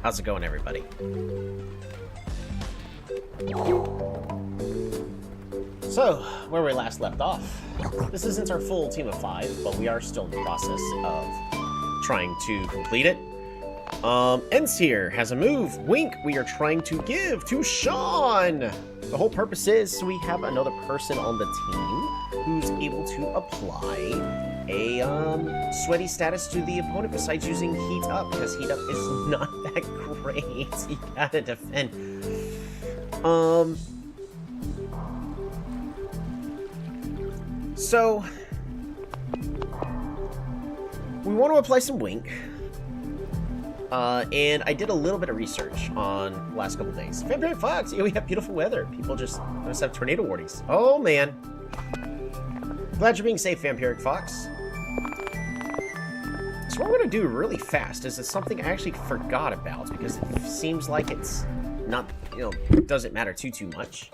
How's it going, everybody? So, where we last left off, this isn't our full team of 5, but we are still in the process of trying to complete it. Ents here has a move, Wink, we are trying to give to Sean! The whole purpose is we have another person on the team who's able to apply a sweaty status to the opponent besides using Heat Up, because Heat Up is not that great. You gotta defend. So, we want to apply some Wink. And I did a little bit of research on the last couple days. Vampire Fox, we have beautiful weather. People just have tornado warnings. Oh, man. Glad you're being safe, Vampiric Fox. So what we're going to do really fast is it's something I actually forgot about because it seems like it's not, doesn't matter too much.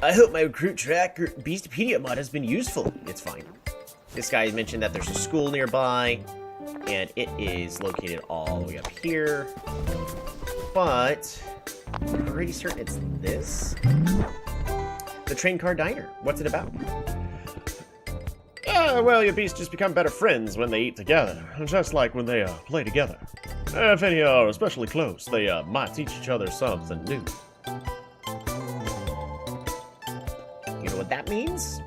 I hope my recruit tracker Beastieball mod has been useful. It's fine. This guy mentioned that there's a school nearby, and it is located all the way up here. But I'm pretty certain it's this. The train car diner. What's it about? Well, your beasts just become better friends when they eat together, just like when they play together. If any are especially close, they might teach each other something new. You know what that means?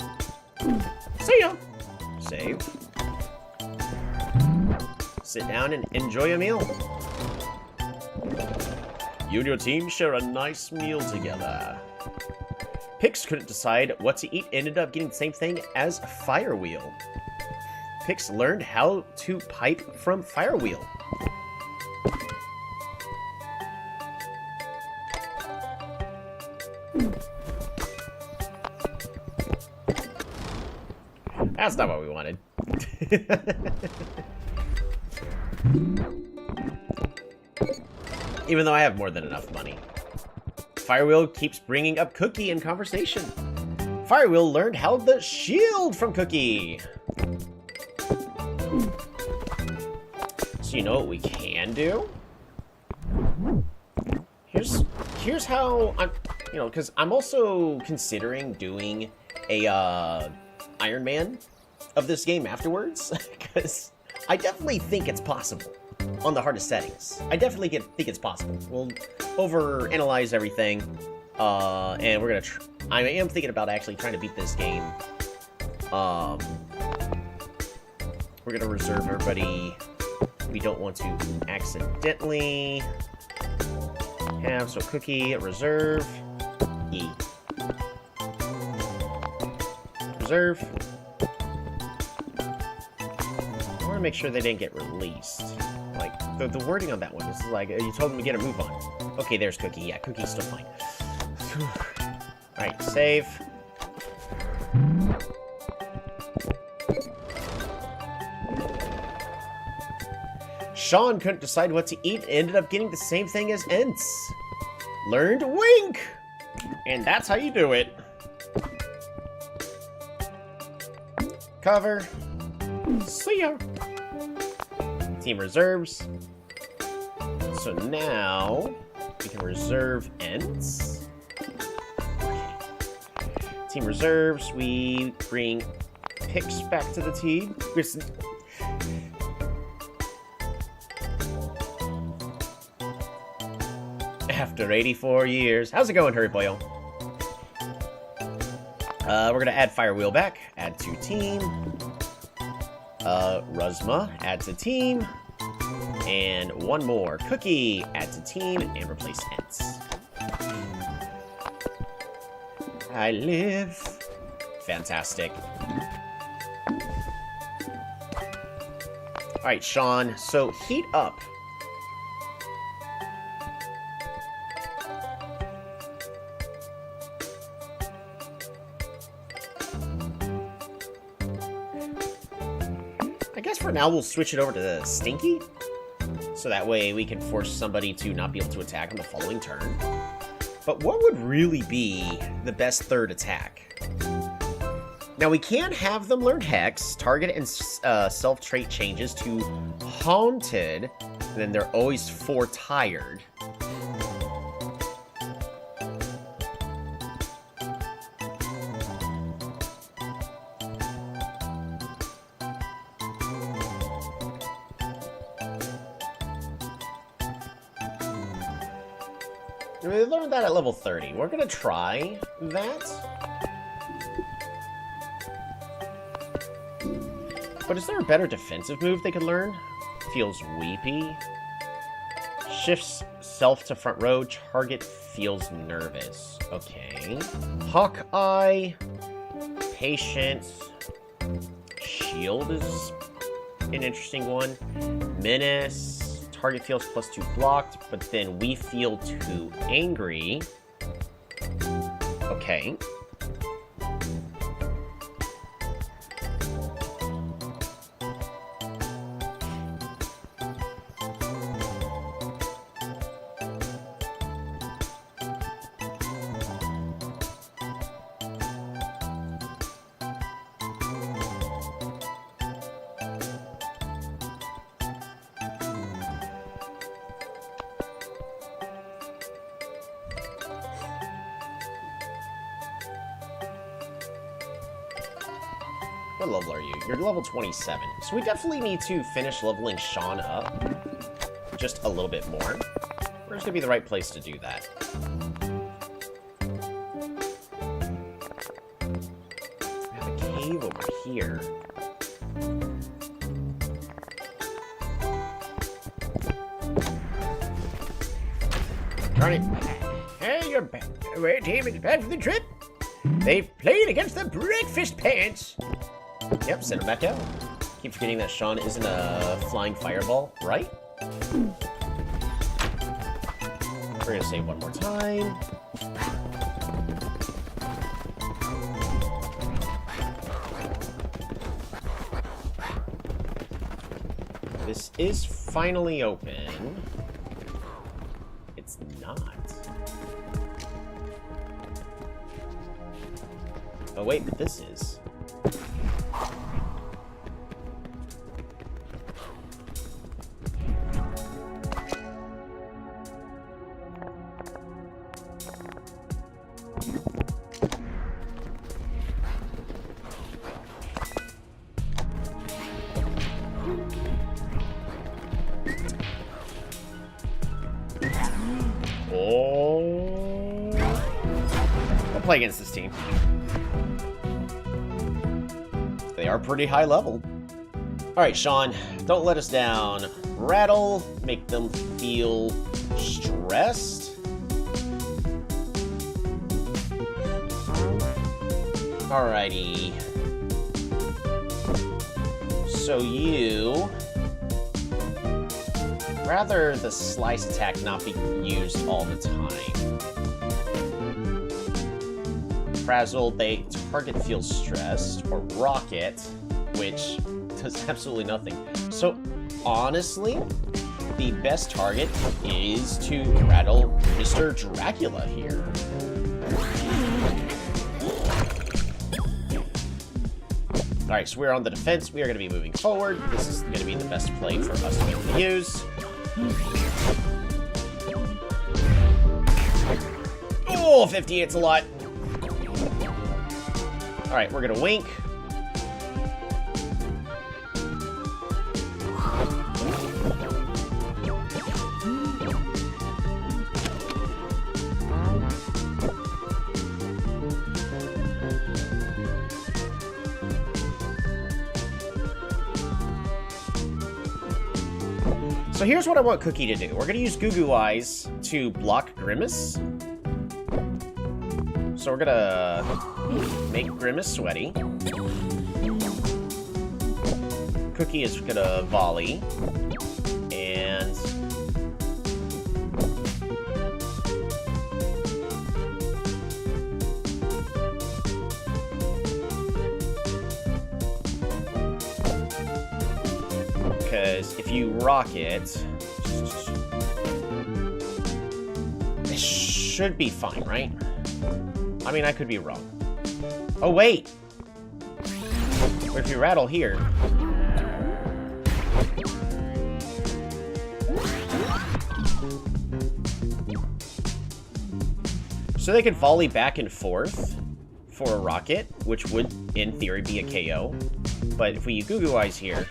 See ya! Save. Sit down and enjoy a meal. You and your team share a nice meal together. Pix couldn't decide what to eat, ended up getting the same thing as Firewheel. Pix learned how to pipe from Firewheel. That's not what we wanted. Even though I have more than enough money. Firewheel keeps bringing up Cookie in conversation. Firewheel learned how to shield from Cookie. So you know what we can do? Here's how I'm, because I'm also considering doing a Iron Man of this game afterwards, because I definitely think it's possible. On the hardest settings. I definitely think it's possible. We'll overanalyze everything, and we're gonna. I am thinking about actually trying to beat this game. We're gonna reserve everybody. We don't want to accidentally have so Cookie reserve E reserve. I want to make sure they didn't get released. Like, the wording on that one is like, you told them to get a move on. Okay, there's Cookie. Yeah, Cookie's still fine. Alright, save. Sean couldn't decide what to eat and ended up getting the same thing as Ents. Learned Wink! And that's how you do it. Cover. See ya! Team reserves. So now we can reserve Ents. Okay. Team reserves. We bring Pix back to the team. After 84 years. How's it going, Hurry Boyo? We're gonna add Firewheel back. Add to team. Ruzma, add to team. And one more. Cookie, add to team, and replace Ents. I live. Fantastic. Alright, Sean, so heat up. I guess for now we'll switch it over to Stinky. So that way we can force somebody to not be able to attack on the following turn. But what would really be the best third attack? Now we can have them learn Hex, target and self-trait changes to Haunted, And then they're always 4 tired. We learned that at level 30. We're gonna try that. But is there a better defensive move they could learn? Feels weepy. Shifts self to front row. Target feels nervous. Okay. Hawkeye. Patience. Shield is an interesting one. Menace. Target feels +2 blocked, but then we feel too angry. Okay. What level are you? You're level 27. So we definitely need to finish leveling Sean up just a little bit more. Where's gonna be the right place to do that? We have a cave over here. Darn it. Hey, your away team is back for the trip. They've played against the breakfast pants. Yep, send him back out. Keep forgetting that Sean isn't a flying fireball, right? We're gonna save one more time. This is finally open. It's not. Oh wait, but this is. I'll play against this team. They are pretty high level. Alright, Sean, don't let us down. Rattle, make them feel stressed. Alrighty. So you... rather the slice attack not be used all the time. Frazzle, they target feels stressed, or rocket, which does absolutely nothing. So honestly, the best target is to rattle Mr. Dracula here. Alright, so we're on the defense. We are going to be moving forward. This is going to be the best play for us to be able to use. Oh, 58's a lot. Alright, we're gonna wink. So here's what I want Cookie to do. We're gonna use Goo Goo Eyes to block Grimace. So we're gonna make Grimace sweaty. Cookie is gonna volley. And... because if you rock it, it should be fine, right? I mean, I could be wrong. Oh, wait! Or if you rattle here... So they could volley back and forth for a rocket, which would, in theory, be a KO. But if we use Goo Goo Eyes here,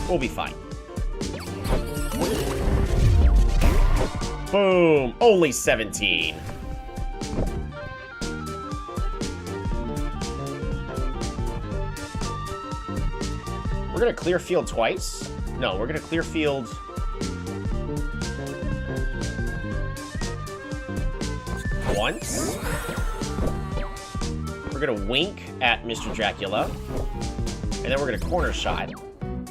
we'll be fine. Boom! Only 17. We're gonna clear field twice. No, we're gonna clear field once. We're gonna wink at Mr. Dracula. And then we're gonna corner shot. And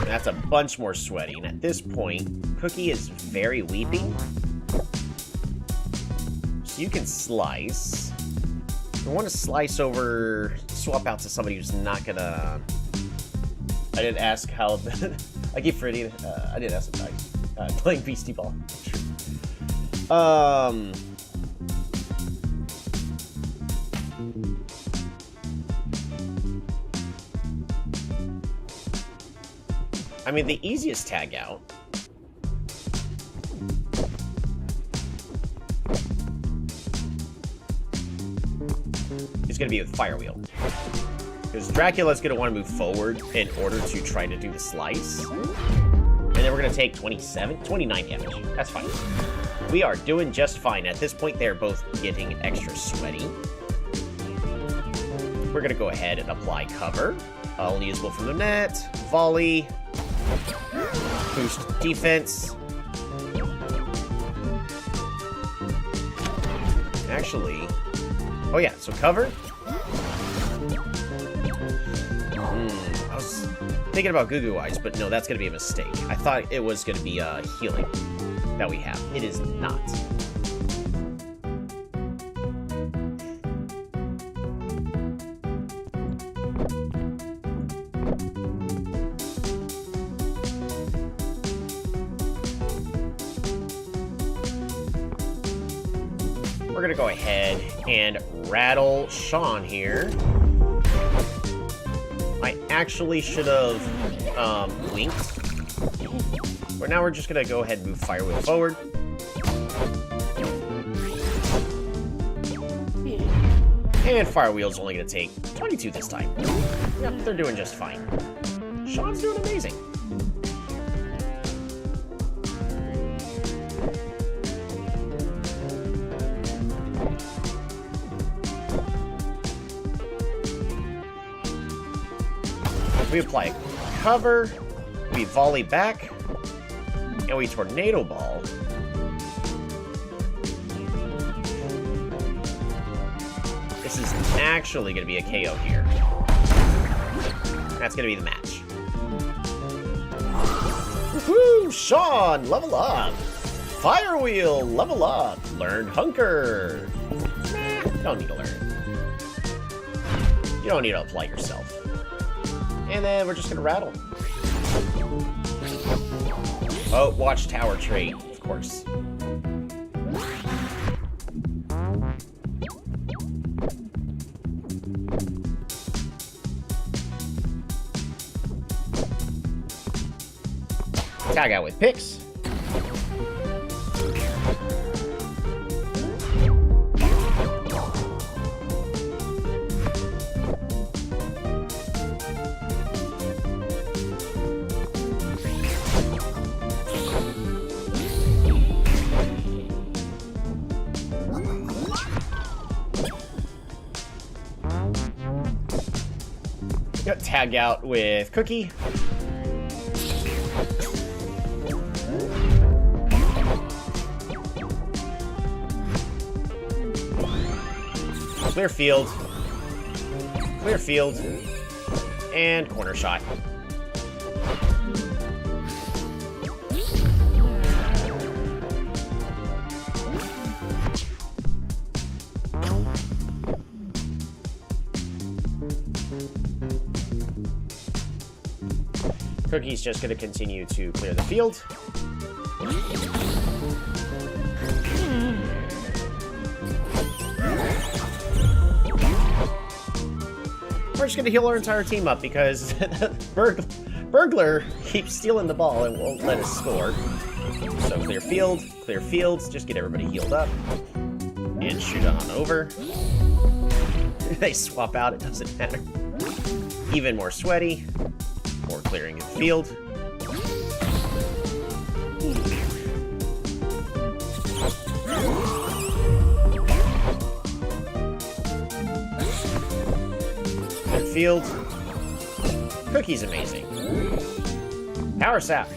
that's a bunch more sweaty. And at this point, Cookie is very weepy. So you can slice. I want to slice over, swap out to somebody who's not gonna... I didn't ask how... I keep forgetting, I didn't ask him how playing Beastieball. I mean, the easiest tag out is going to be with Fire Wheel. Because Dracula's going to want to move forward in order to try to do the slice. And then we're going to take 29 damage. That's fine. We are doing just fine. At this point, they're both getting extra sweaty. We're going to go ahead and apply cover. Only usable from the net. Volley. Boost defense. Actually... Oh yeah, so cover. I was thinking about Goo Goo Eyes, but no, that's going to be a mistake. I thought it was going to be healing that we have. It is not. We're going to go ahead and rattle Sean here. I actually should have winked. But now we're just going to go ahead and move Fire Wheel forward. And Fire Wheel's only going to take 22 this time. Yep, they're doing just fine. Sean's doing amazing. We apply cover, we volley back, and we tornado ball. This is actually going to be a KO here. That's going to be the match. Woohoo! Sean, level up! Fire Wheel, level up! Learn Hunker! Nah, don't need to learn. You don't need to apply yourself. And then we're just gonna rattle. Oh, watch tower trait, of course. Tag out with picks. Got tag out with Cookie. Clear field. Clear field. And corner shot. Cookie's just going to continue to clear the field. We're we're just gonna heal our entire team up because Burglar keeps stealing the ball and won't let us score. So clear fields, just get everybody healed up. And shoot on over. They swap out, it doesn't matter. Even more sweaty. More clearing of the field. Clear field. Cookie's amazing. Power sap.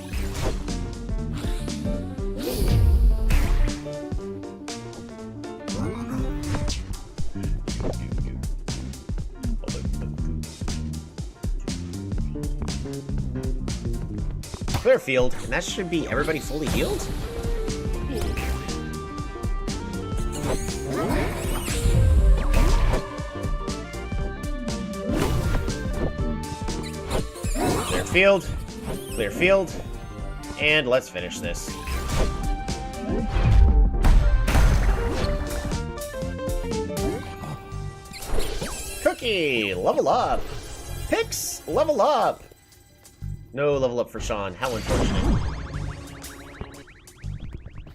Clear field, and that should be everybody fully healed? Clear field, and let's finish this. Cookie, level up. Pix, level up. No level up for Sean. How unfortunate.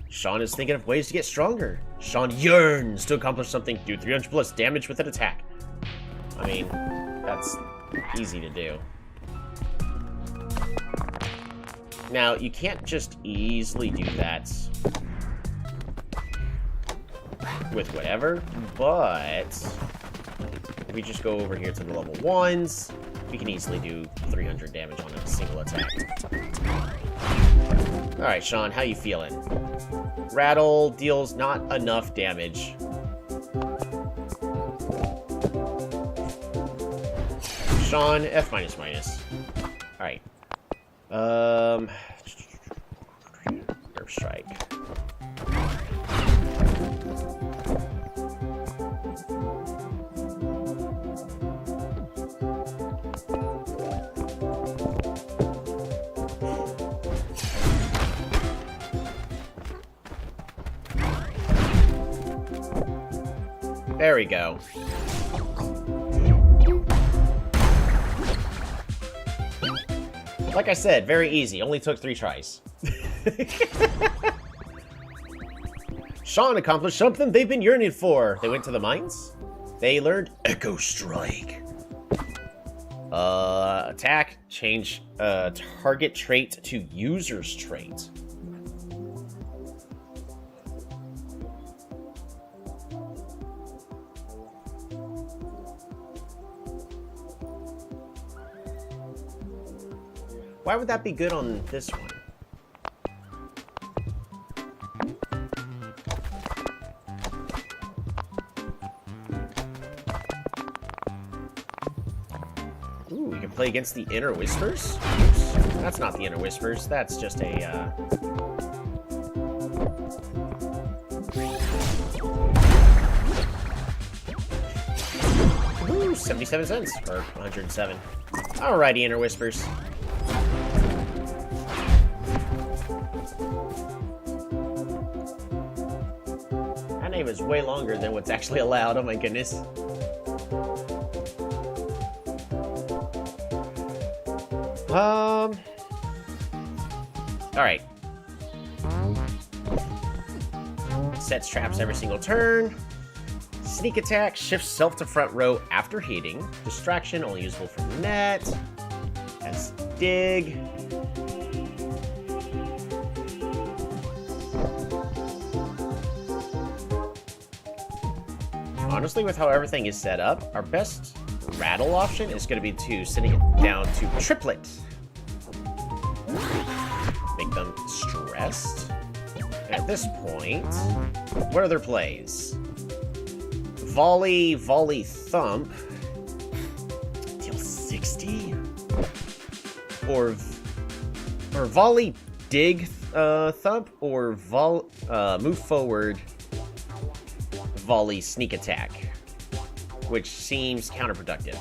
Sean is thinking of ways to get stronger. Sean yearns to accomplish something. Do 300 plus damage with an attack. I mean, that's easy to do. Now, you can't just easily do that with whatever, but if we just go over here to the level 1s, we can easily do 300 damage on a single attack. Alright, Sean, how you feeling? Rattle deals not enough damage. Sean, F minus minus. Alright. Nerve strike. There we go. Like I said, very easy. Only took 3 tries. Sean accomplished something they've been yearning for. They went to the mines. They learned Echo Strike. Attack. Change target trait to user's trait. Why would that be good on this one? Ooh, we can play against the Inner Whispers? Oops. That's not the Inner Whispers, that's just a, Ooh, 77 cents, or 107. Alrighty, Inner Whispers. Name is way longer than what's actually allowed. Oh my goodness. Alright. Sets traps every single turn. Sneak attack, shifts self to front row after hitting. Distraction, only useful for net. Has dig. Honestly, with how everything is set up, our best rattle option is going to be to sending it down to triplet. Make them stressed. At this point, what are their plays? Volley, thump. Deal 60? Or volley, dig, thump, or move forward, volley, sneak attack, which seems counterproductive.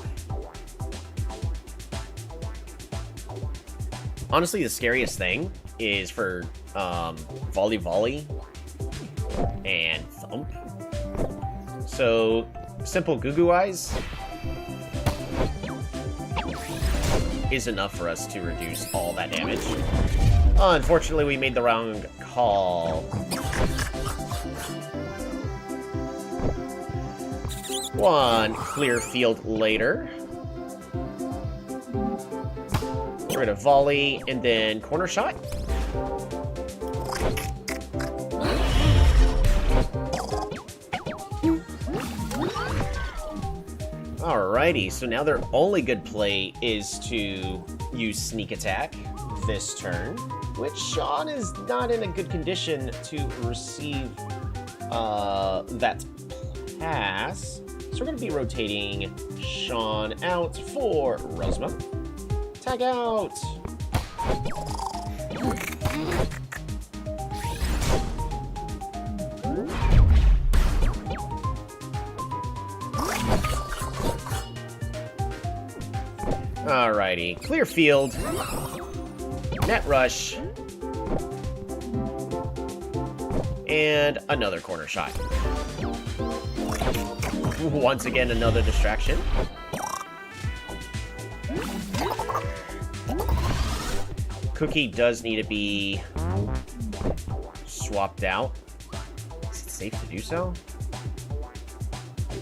Honestly, the scariest thing is for volley, and thump. So, simple goo eyes. is enough for us to reduce all that damage. Unfortunately, we made the wrong call. One clear field later. Get rid of volley, and then corner shot. Alrighty, so now their only good play is to use sneak attack this turn, which Sean is not in a good condition to receive that pass. So we're going to be rotating Sean out for Rosma. Tag out! Alrighty, clear field, net rush, and another corner shot. Once again, another distraction. Cookie does need to be swapped out. Is it safe to do so?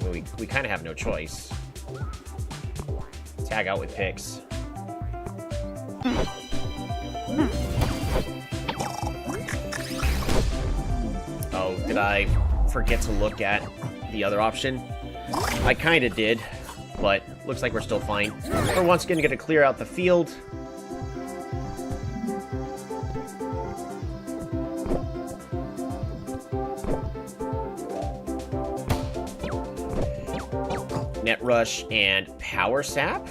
Well, we kind of have no choice. Tag out with picks. Oh, did I forget to look at the other option? I kind of did, but looks like we're still fine. We're once again going to clear out the field. Net rush and power sap.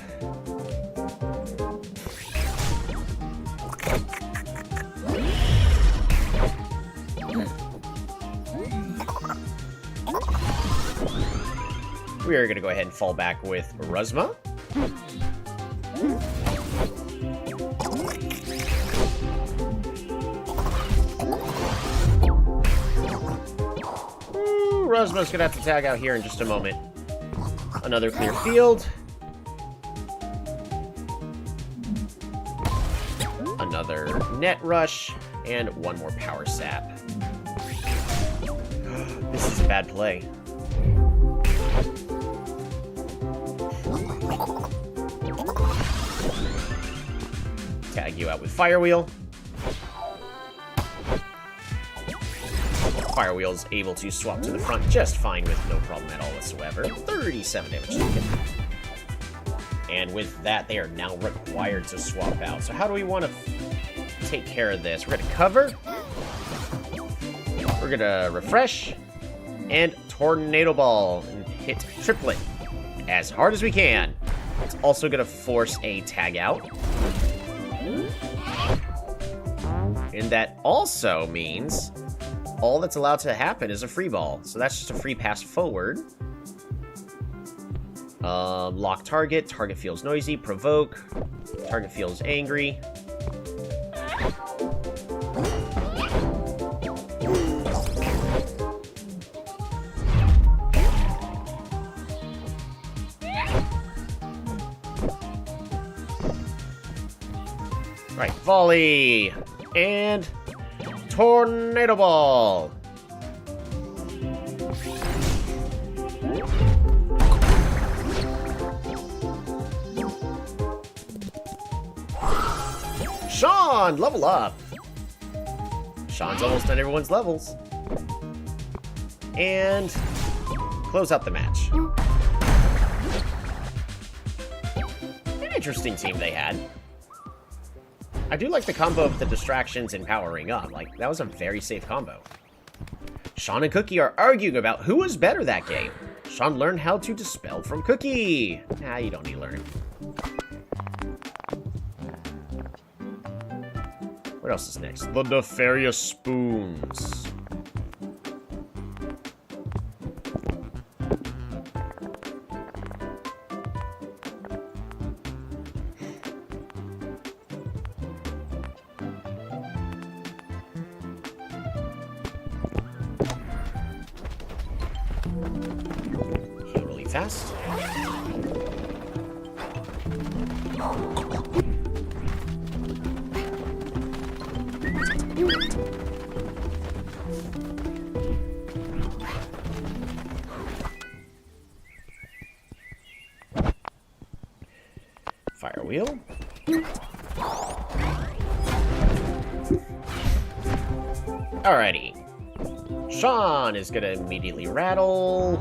We are going to go ahead and fall back with Rosma. Rosma's going to have to tag out here in just a moment. Another clear field. Another net rush. And one more power sap. This is a bad play. Tag you out with Fire Wheel. Fire Wheel's able to swap to the front just fine with no problem at all whatsoever. 37 damage taken. And with that, they are now required to swap out. So how do we want to take care of this? We're going to cover. We're going to refresh. And Tornado Ball. And hit triplet as hard as we can. It's also going to force a tag out. And that also means all that's allowed to happen is a free ball. So that's just a free pass forward. Lock target. Target feels noisy. Provoke. Target feels angry. Right, volley. And Tornado Ball. Sean, level up. Sean's almost done everyone's levels. And close out the match. An interesting team they had. I do like the combo of the distractions and powering up. Like, that was a very safe combo. Sean and Cookie are arguing about who was better that game. Sean learned how to dispel from Cookie. Nah, you don't need to learn. What else is next? The Nefarious Spoons. Heal really fast. wheel. Alrighty. Sean is gonna immediately rattle.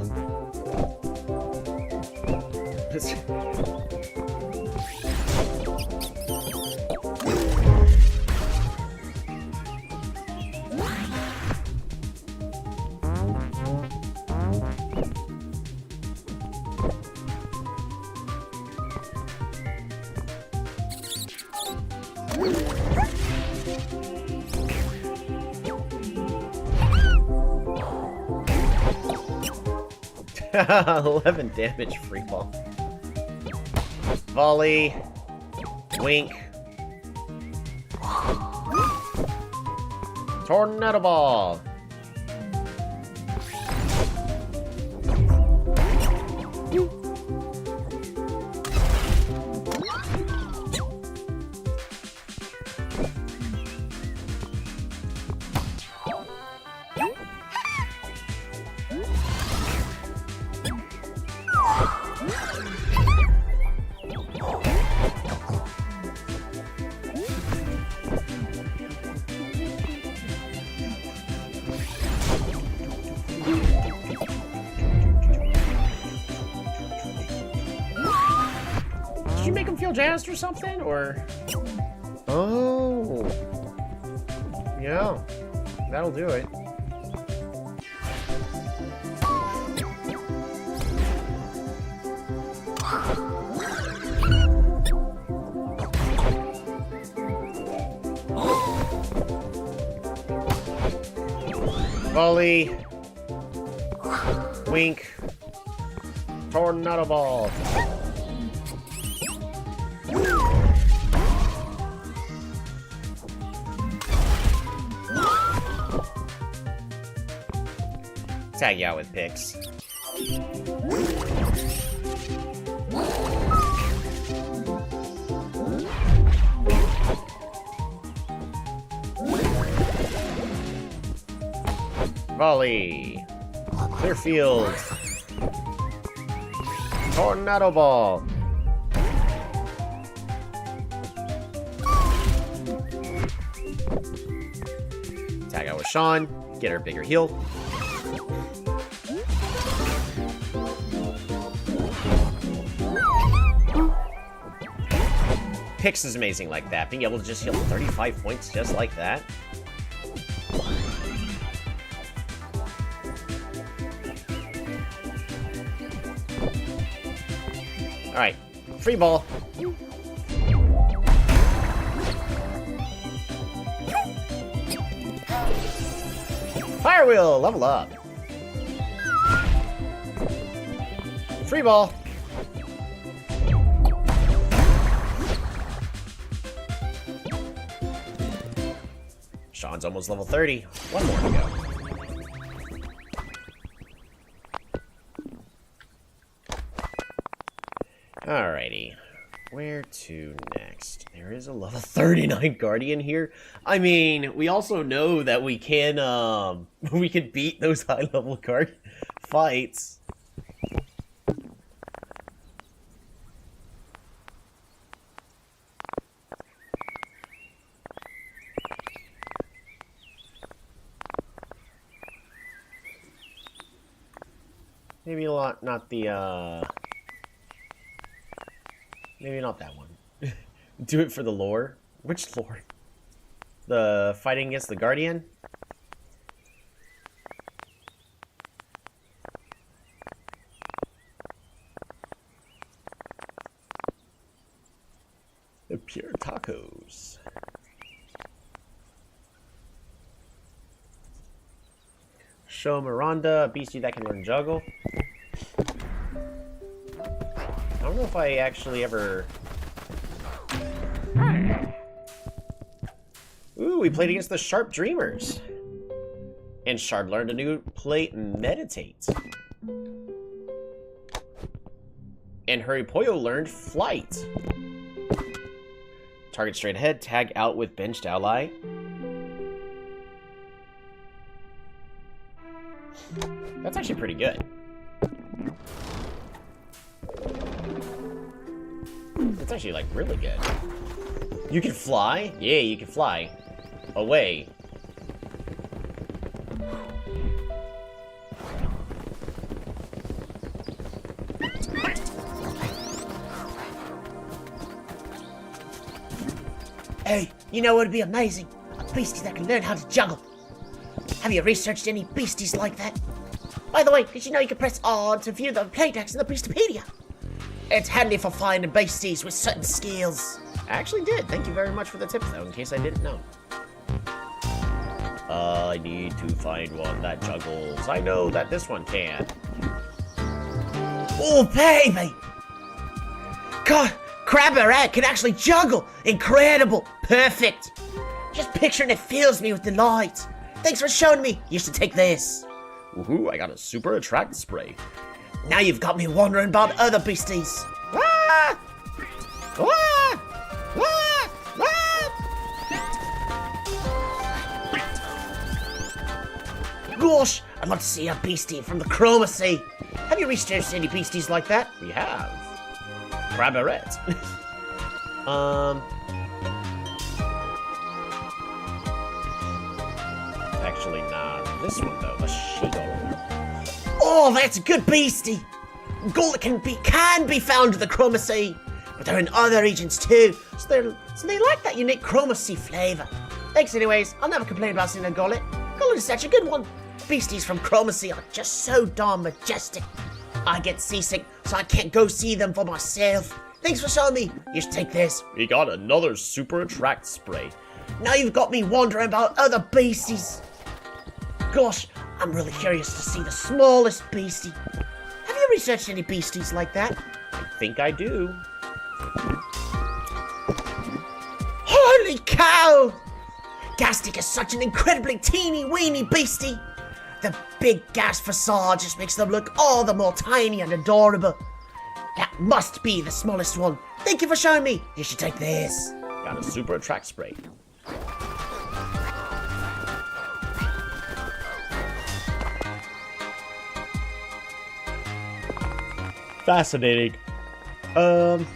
Haha, 11 damage, free ball. Volley. Wink. Tornado ball. Did you make him feel jazzed or something, or? Oh. Yeah, that'll do it. Volley. Wink. Tornado ball. Tag you out with picks. Volley. Clear field. Tornado ball. Tag out with Sean. Get her bigger heal. Pix is amazing like that. Being able to just heal 35 points just like that. Alright, free ball. Fire wheel, level up. Free ball. Sean's almost level 30. One more to go. Alrighty. Where to next? There is a level 39 Guardian here. I mean, we also know that we can beat those high level card fights. Maybe not the, maybe not that one. Do it for the lore. Which lore? The fighting against the Guardian? The pure tacos. Show Miranda, a beastie that can learn juggle. I don't know if I actually ever... Ooh, we played against the Sharp Dreamers. And Shard learned a new play, Meditate. And Huripoyo learned Flight. Target straight ahead, tag out with benched ally. That's actually pretty good. That's actually, like, really good. You can fly? Yeah, you can fly. Away. Hey, you know what would be amazing? A beastie that can learn how to juggle. Have you researched any beasties like that? By the way, did you know you can press R to view the playtext in the Beastiepedia? It's handy for finding beasties with certain skills. I actually did. Thank you very much for the tip, though, in case I didn't know. I need to find one that juggles. I know that this one can. Oh, baby! God, Crabberette can actually juggle! Incredible! Perfect! Just picturing it fills me with delight. Thanks for showing me. You should take this. Woohoo, I got a super attract spray. Now you've got me wondering about other beasties. Ah! Ah! Ah! Ah! Gosh, I'd love to see a beastie from the Chroma Sea. Have you researched any beasties like that? We have Crabberette. Actually, nah. This one though, the she-gold. Oh, that's a good beastie. Gold can be found in the Chroma Sea, but they're in other regions too. So they like that unique Chroma Sea flavor. Thanks anyways. I'll never complain about seeing a gullet. Gullet is such a good one. Beasties from Chroma Sea are just so darn majestic. I get seasick, so I can't go see them for myself. Thanks for showing me. You should take this. We got another super attract spray. Now you've got me wondering about other beasties. Gosh, I'm really curious to see the smallest beastie. Have you researched any beasties like that? I think I do. Holy cow! Gastic is such an incredibly teeny weeny beastie. The big gas facade just makes them look all the more tiny and adorable. That must be the smallest one. Thank you for showing me. You should take this. Got a super attract spray. Fascinating. Can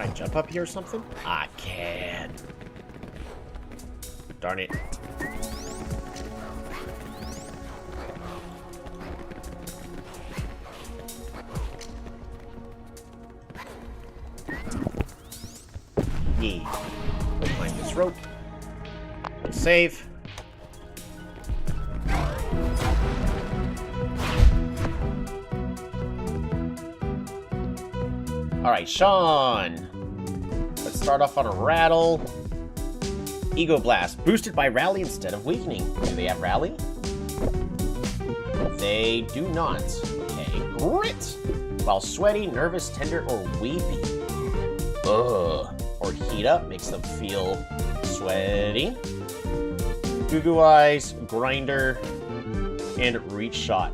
I jump up here or something? I can. Darn it. Yeah. We'll climb this rope. We'll save. Alright, Sean. Let's start off on a rattle. Ego Blast, boosted by Rally instead of Weakening. Do they have Rally? They do not. Okay, Grit. While sweaty, nervous, tender, or weepy. Ugh. Or Heat Up makes them feel sweaty. Goo Goo Eyes, Grinder, and Reach Shot.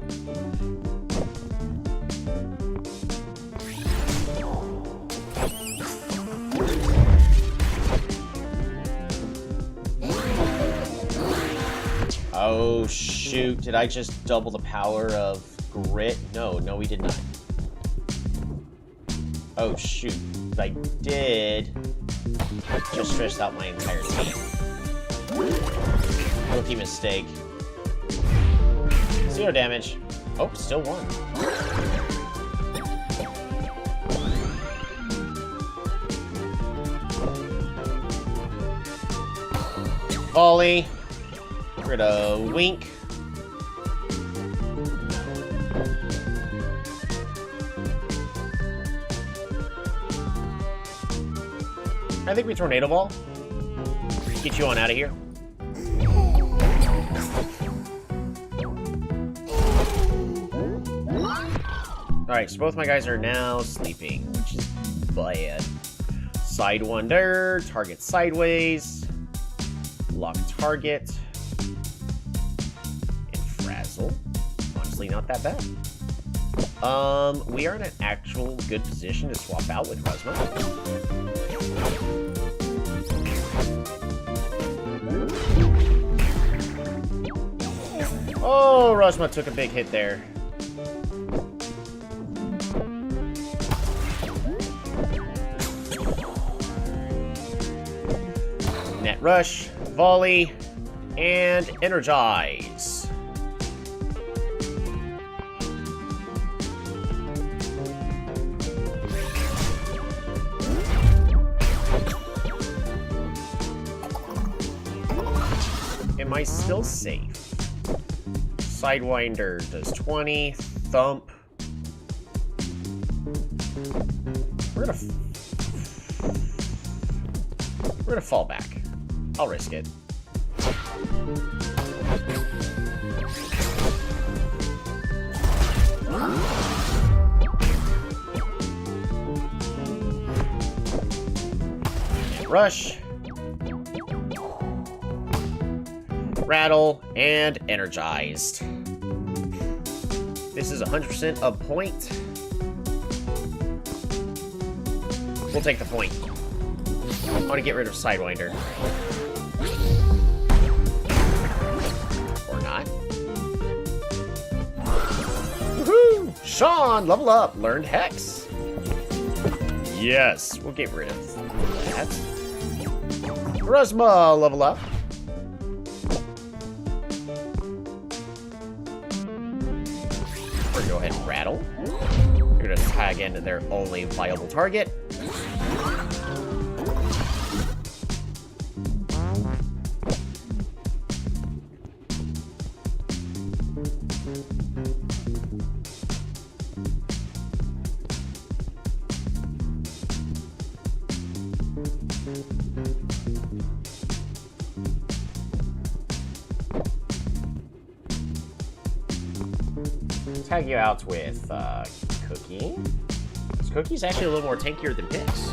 Oh shoot, did I just double the power of Grit? No, we did not. Oh shoot, I did. I just stressed out my entire team. Rookie mistake. 0 damage. Oh, still 1. Volley. Rid of Wink. I think we Tornado Ball. Get you on out of here. Alright, so both my guys are now sleeping, which is bad. Sidewinder, target sideways. Lock target. And Frazzle. Honestly, not that bad. We are in an actual good position to swap out with Rusma. Oh, Rusma took a big hit there. Net Rush, Volley, and Energize. Am I still safe? Sidewinder does 20. Thump. We're gonna fall back. I'll risk it. Rush. Rattle, and Energized. This is 100% a point. We'll take the point. I want to get rid of Sidewinder. Or not. Woohoo! Sean, level up. Learned Hex. Yes, we'll get rid of that. Rusma, level up. Go ahead and rattle. We're gonna tag into their only viable target. Tag you out with Cookie. This Cookie's actually a little more tankier than Pix.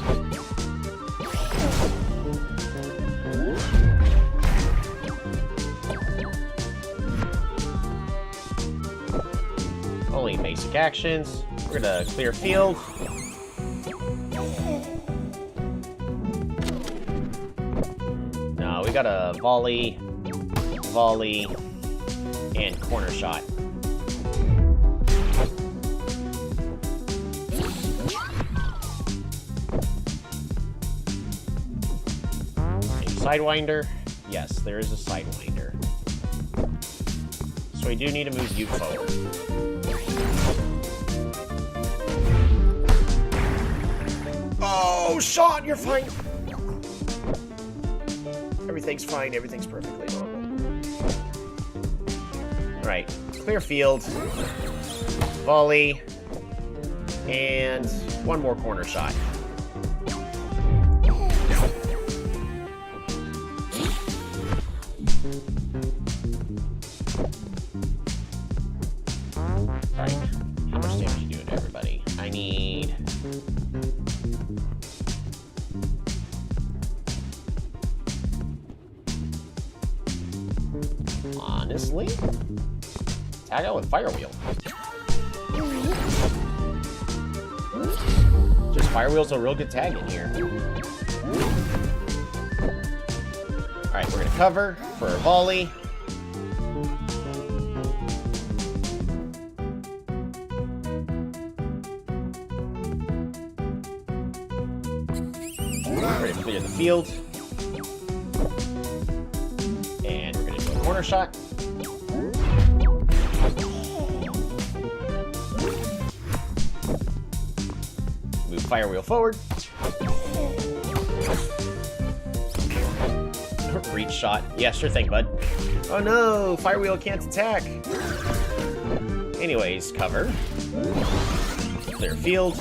Only basic actions. We're gonna clear field. No, we got a volley, and corner shot. Sidewinder? Yes, there is a Sidewinder. So we do need to move you forward. Oh, Sean, you're fine. Everything's fine. Everything's perfectly normal. Alright, clear field. Volley. And one more corner shot. Alright, how much damage are you doing to everybody? I need... Honestly? Tag out with Fire Wheel. Just Fire Wheel's a real good tag in here. Alright, we're gonna cover for a volley. We're gonna clear the field. And we're gonna do a corner shot. Move Fire Wheel forward. Reach shot. Yeah, sure thing, bud. Oh no, Fire Wheel can't attack. Anyways, cover. Clear field.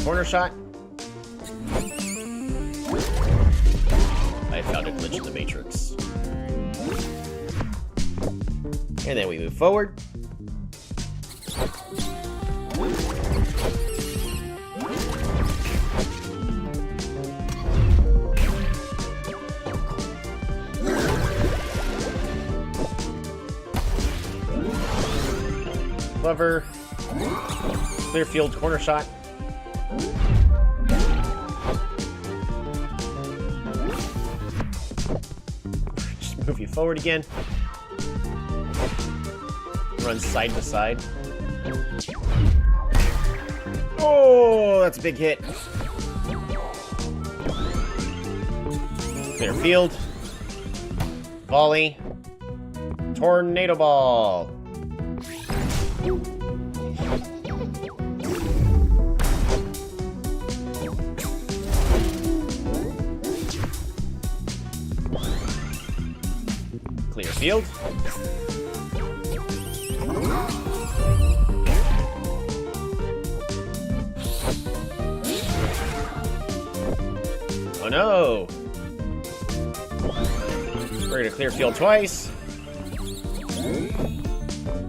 Corner shot. I found a glitch in the Matrix. And then we move forward. Clever. Clear field corner shot. Just move you forward again. Run side to side. Oh, that's a big hit. Clear field. Volley. Tornado ball. Clear field. Oh no! We're gonna clear field twice.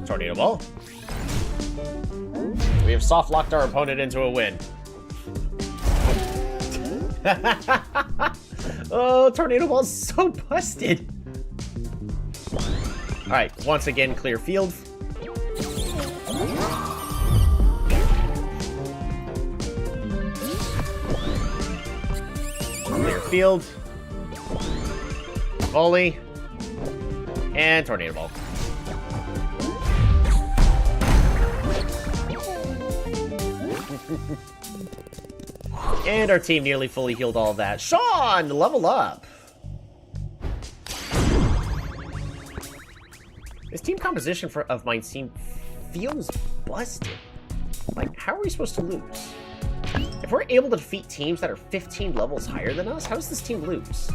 Tornado ball. We have soft locked our opponent into a win. Oh, tornado ball's so busted. Alright, once again, clear field. Clear field. Volley. And tornado ball. And our team nearly fully healed all of that. Sean, level up. This team composition of mine feels busted. Like, how are we supposed to lose? If we're able to defeat teams that are 15 levels higher than us, how does this team lose?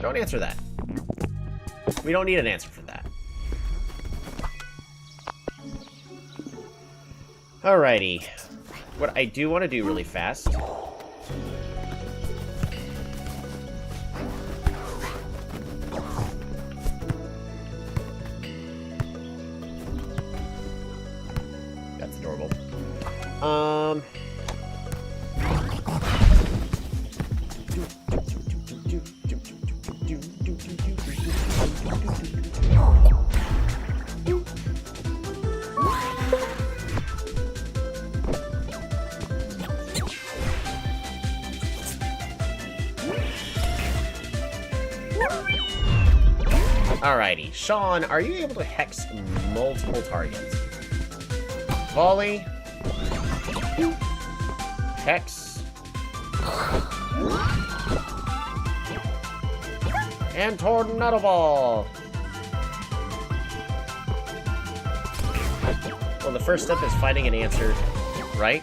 Don't answer that. We don't need an answer for that. Alrighty. What I do want to do really fast... That's adorable. Alrighty, Sean, are you able to hex multiple targets? Volley. Hex. And tornado ball. Well, the first step is finding an answer, right?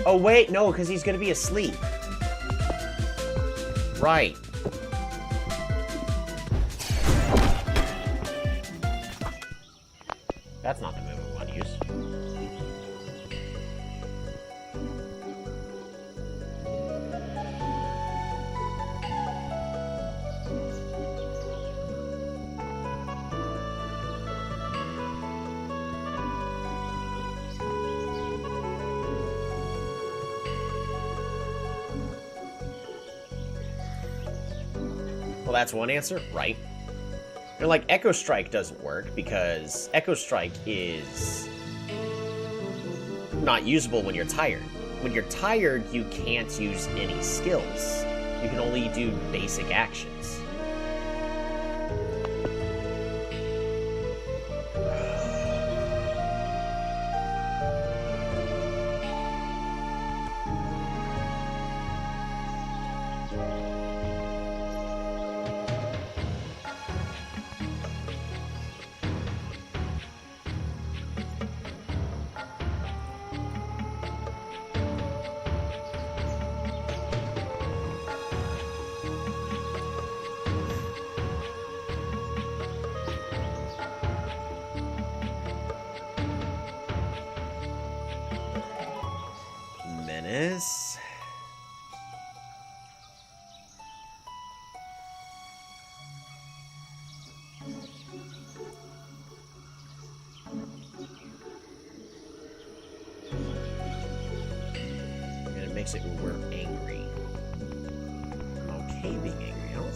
Oh, wait, no, because he's going to be asleep. Right. That's not the move we want to use. Well, that's one answer, right? And like, Echo Strike doesn't work because Echo Strike is not usable when you're tired. When you're tired, you can't use any skills. You can only do basic actions. Menace. And it makes it when we're angry.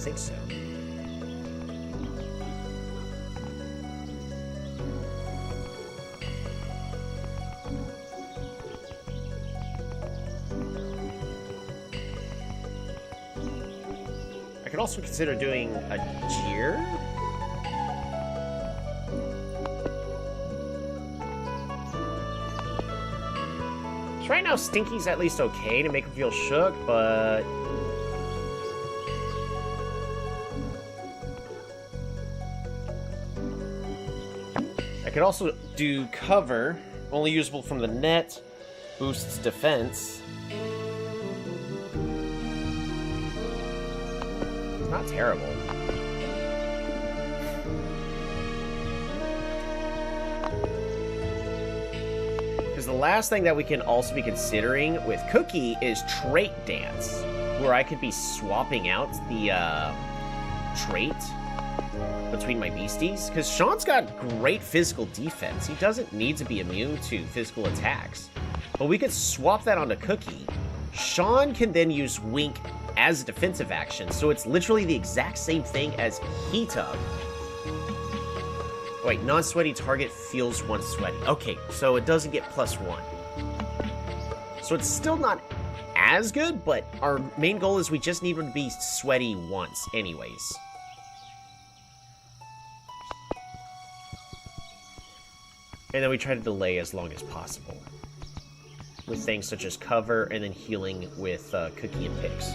think so. I could also consider doing a jeer. So right now, Stinky's at least okay to make him feel shook, but... I could also do cover, only usable from the net, boosts defense. It's not terrible. Because the last thing that we can also be considering with Cookie is trait dance, where I could be swapping out the trait between my beasties, because Sean's got great physical defense. He doesn't need to be immune to physical attacks, but we could swap that onto Cookie. Sean can then use Wink as a defensive action, so it's literally the exact same thing as Heat Up. Wait, non-sweaty target feels 1 sweaty. Okay, so it doesn't get +1. So it's still not as good, but our main goal is we just need him to be sweaty once anyways. And then we try to delay as long as possible with things such as cover and then healing with Cookie and Pix.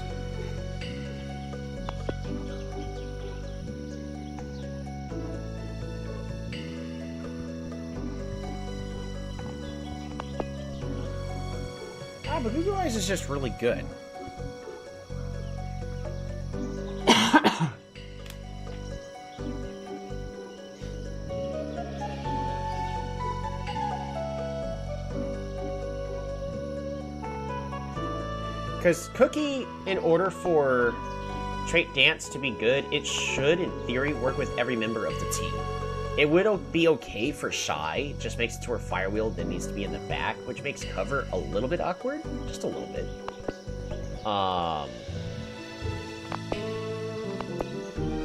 But Google Eyes is just really good. Because Cookie, in order for Trait Dance to be good, it should, in theory, work with every member of the team. It would be okay for Shy, just makes it to where Firewheel then needs to be in the back, which makes cover a little bit awkward. Just a little bit.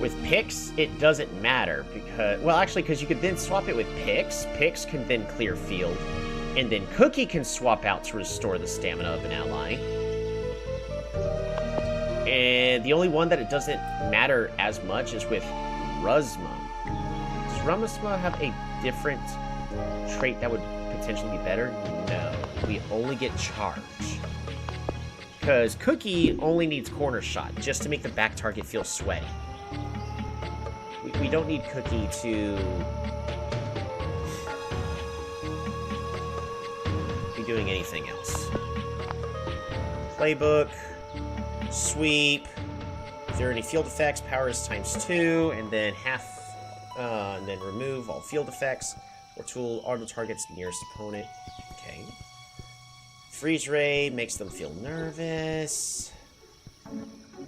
With Pix, it doesn't matter, because... Well, actually, because you could then swap it with Pix. Pix can then clear field, and then Cookie can swap out to restore the stamina of an ally. And the only one that it doesn't matter as much is with Ruzma. Does Ruzma have a different trait that would potentially be better? No. We only get charge. Because Cookie only needs corner shot, just to make the back target feel sweaty. We don't need Cookie to be doing anything else. Playbook. Sweep. If there are any field effects, power is ×2, and then and then remove all field effects. Or tool auto targets nearest opponent. Okay. Freeze Ray makes them feel nervous.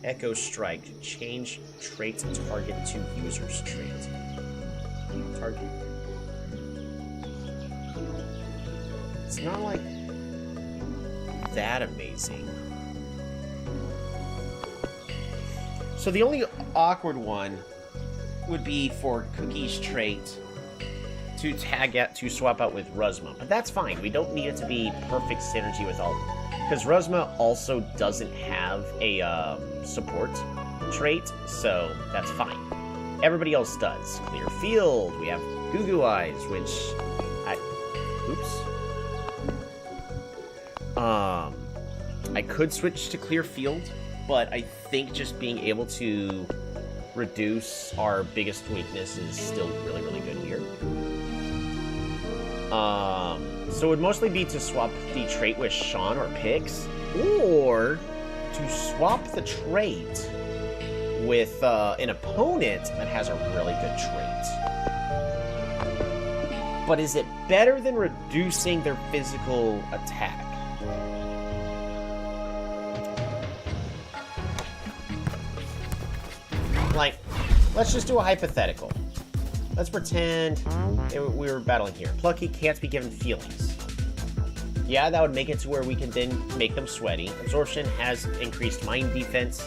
Echo Strike. Change trait target to user's trait. Target. It's not like that amazing. So the only awkward one would be for Cookie's trait to swap out with Ruzma. But that's fine. We don't need it to be perfect synergy with all of them. Because Ruzma also doesn't have a support trait, so that's fine. Everybody else does. Clear Field, we have Goo Goo Eyes, which I could switch to Clear Field, but I think just being able to reduce our biggest weakness is still really, really good here. So it would mostly be to swap the trait with Sean or Pix, or to swap the trait with an opponent that has a really good trait. But is it better than reducing their physical attack? Like, let's just do a hypothetical. Let's pretend we were battling here. Plucky can't be given feelings. Yeah, that would make it to where we can then make them sweaty. Absorption has increased mind defense.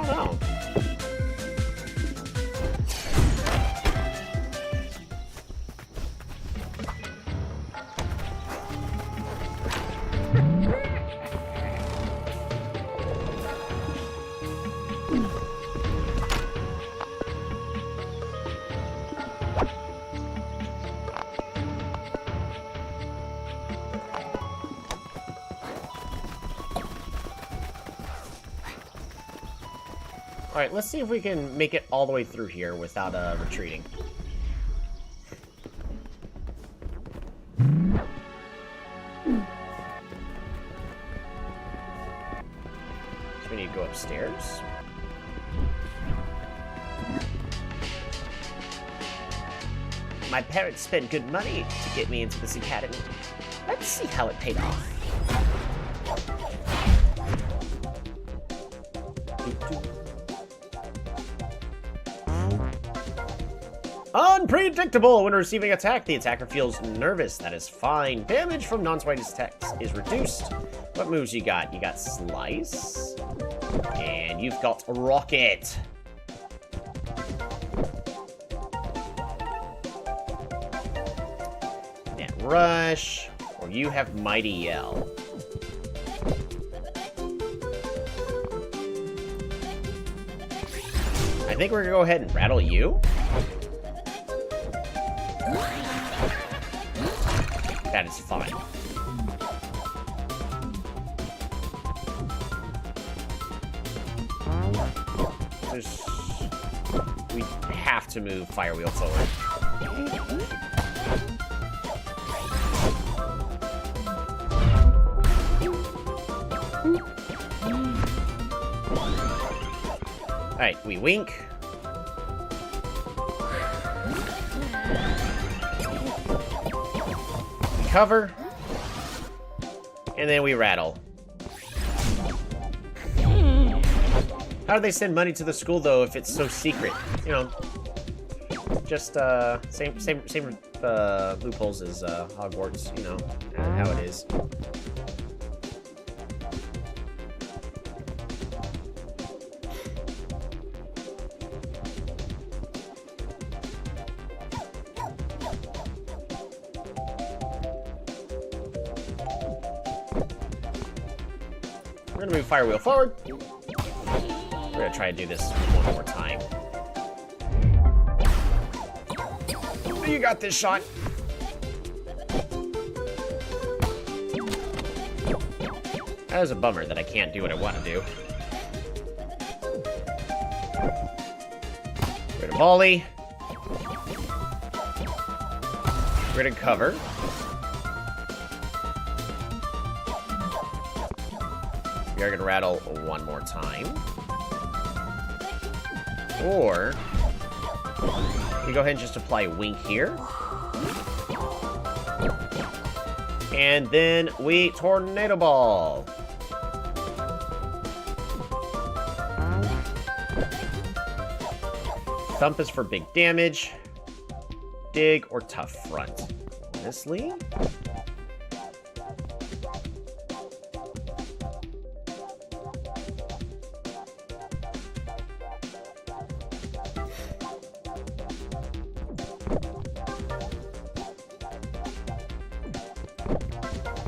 don't know. Alright, let's see if we can make it all the way through here without retreating. So we need to go upstairs. My parents spent good money to get me into this academy. Let's see how it paid off. Unpredictable! When receiving attack, the attacker feels nervous. That is fine. Damage from non-swipe attacks is reduced. What moves you got? You got Slice. And you've got Rocket. Net Rush. Or you have Mighty Yell. I think we're gonna go ahead and rattle you. That is fine. We have to move Firewheel forward. Alright, we wink. Cover, and then we rattle. How do they send money to the school though if it's so secret? You know, just same loopholes as Hogwarts. You know how it is. We're gonna move Firewheel forward. We're gonna try to do this one more time. You got this, Sean. That is a bummer that I can't do what I want to do. Rid of volley. Rid of cover. We are going to rattle one more time. Or you go ahead and just apply Wink here. And then we Tornado Ball. Thump is for big damage. Dig or Tough Front. Honestly,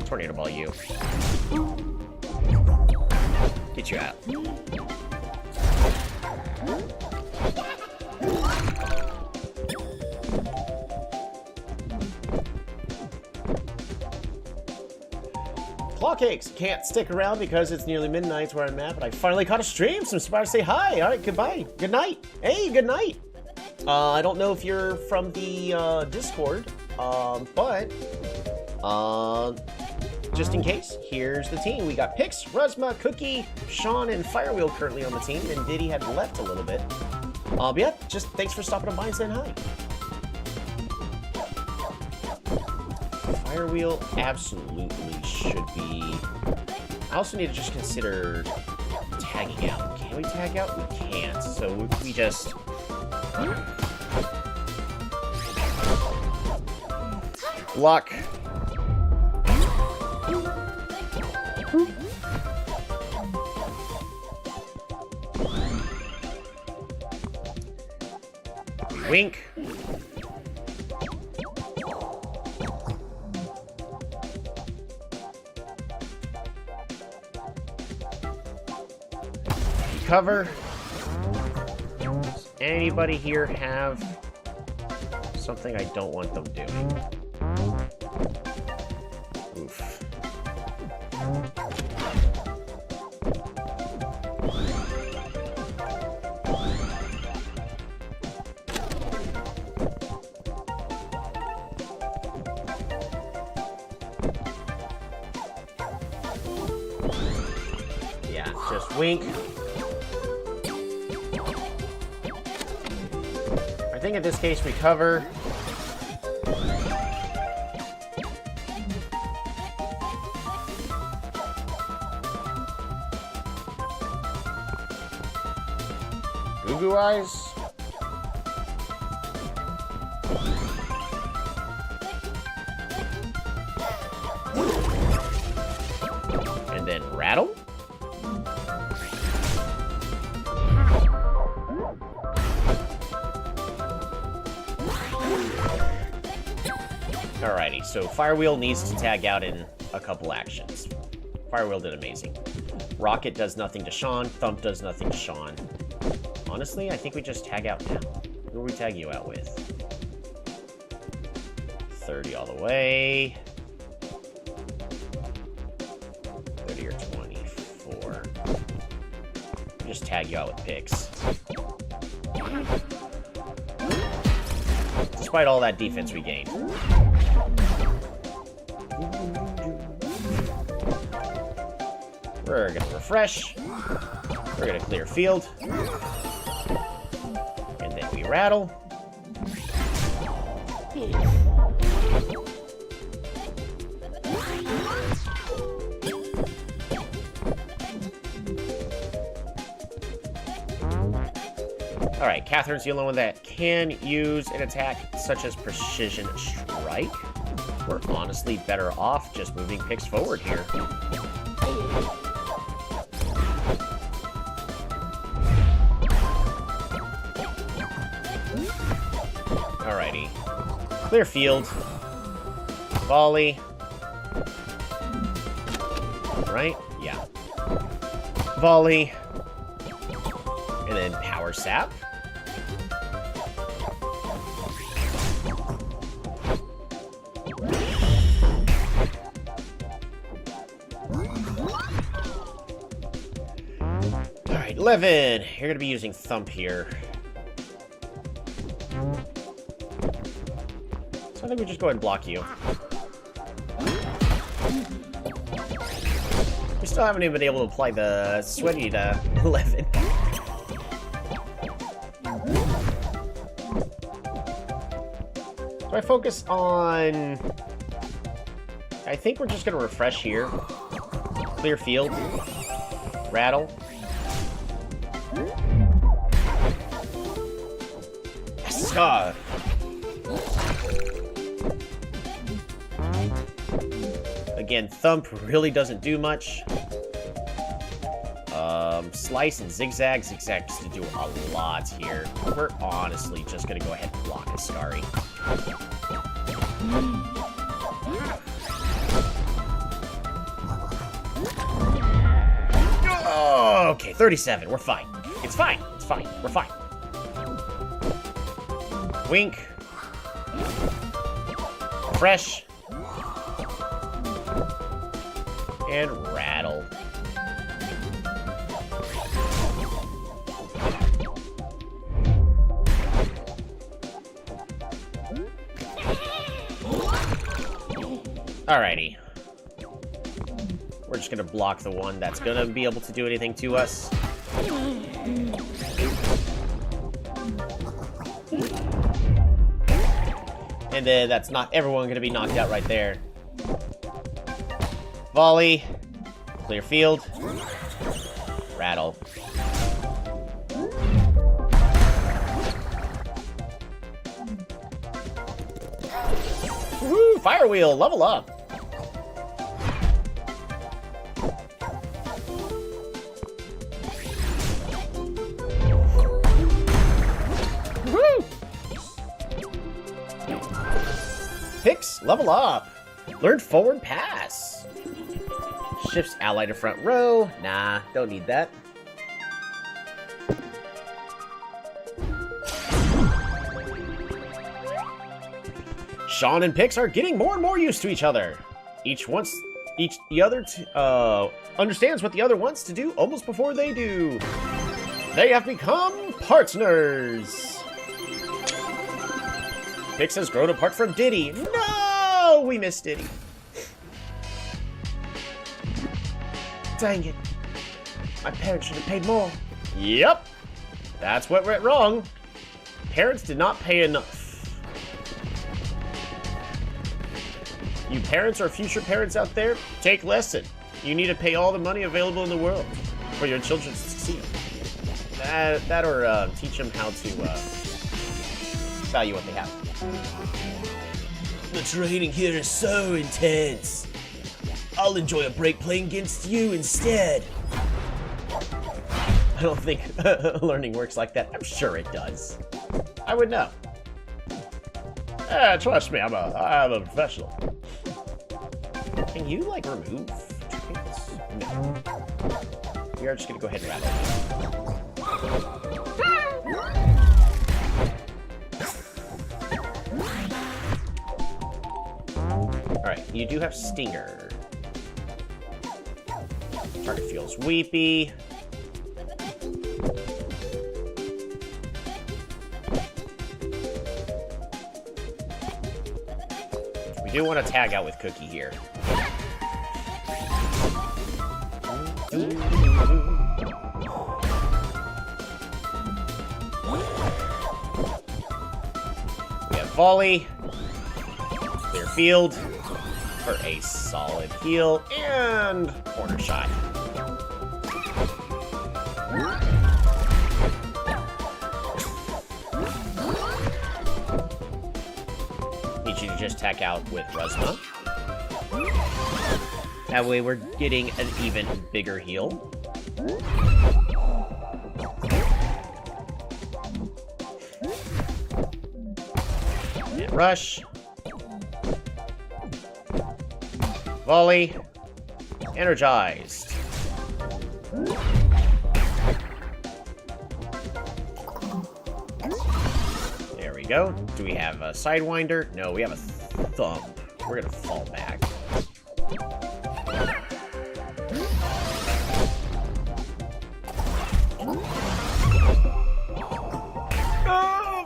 Tornado Ball you. Get you out. Claw Cakes can't stick around because it's nearly midnight where I'm at, but I finally caught a stream, so I'm surprised to say hi. All right, goodbye. Good night. Hey, good night. I don't know if you're from the Discord, but just in case, here's the team. We got Pix, Rusma, Cookie, Sean, and Firewheel currently on the team, and Diddy had left a little bit. But yeah, just thanks for stopping by and saying hi. Firewheel absolutely should be... I also need to just consider tagging out. Can we tag out? We can't, so we just... Block. Wink. Cover. Does anybody here have something I don't want them doing? Oof. Yeah, just wink. I think in this case we cover. Goo Goo Eyes. And then Rattle. Alrighty, so Firewheel needs to tag out in a couple actions. Firewheel did amazing. Rocket does nothing to Sean. Thump does nothing to Sean. Honestly, I think we just tag out now. Who do we tag you out with? 30 all the way. 30 or 24. Just tag you out with picks. Despite all that defense we gained. We're gonna refresh. We're gonna clear field. And then we rattle. Alright, Catherine's the only one that can use an attack such as Precision Strike. We're honestly better off just moving picks forward here. Alrighty. Clear field. Volley. Right? Yeah. Volley. And then Power Sap. Alright, 11. You're gonna be using Thump here. So I think we just go ahead and block you. We still haven't even been able to apply the Sweaty to 11. So I focus on... I think we're just going to refresh here. Clear field. Rattle. Yes! Again, Thump really doesn't do much. Slice and Zigzag. Zigzag just to do a lot here. We're honestly just going to go ahead and block Ascari. Oh, okay, 37. We're fine. It's fine. It's fine. We're fine. Wink. Fresh. And rattle. Alrighty. We're just gonna block the one that's gonna be able to do anything to us. And then that's not everyone gonna be knocked out right there. Volley. Clear field. Rattle. Woohoo! Firewheel, level up. Woohoo! level up. Learn forward pass. Shifts ally to front row. Nah, don't need that. Sean and Pix are getting more and more used to each other. Each the other understands what the other wants to do almost before they do. They have become partners. Pix has grown apart from Diddy. No, we miss Diddy. Dang it. My parents should have paid more. Yep, that's what went wrong. Parents did not pay enough. You parents or future parents out there, take lesson. You need to pay all the money available in the world for your children to succeed. That or teach them how to value what they have. The training here is so intense. I'll enjoy a break playing against you instead. I don't think learning works like that. I'm sure it does. I would know. Trust me, I'm a professional. Can you, like, remove trinkets? No. We are just gonna go ahead and rattle. Alright, you do have Stinger. Target feels weepy. We do want to tag out with Cookie here. We have volley, clear field for a solid heal, and corner shot. Need you to just tack out with Resma. That way we're getting an even bigger heal. And rush. Volley. Energized. There we go. Do we have a Sidewinder? No, we have a Thump. We're gonna fall back.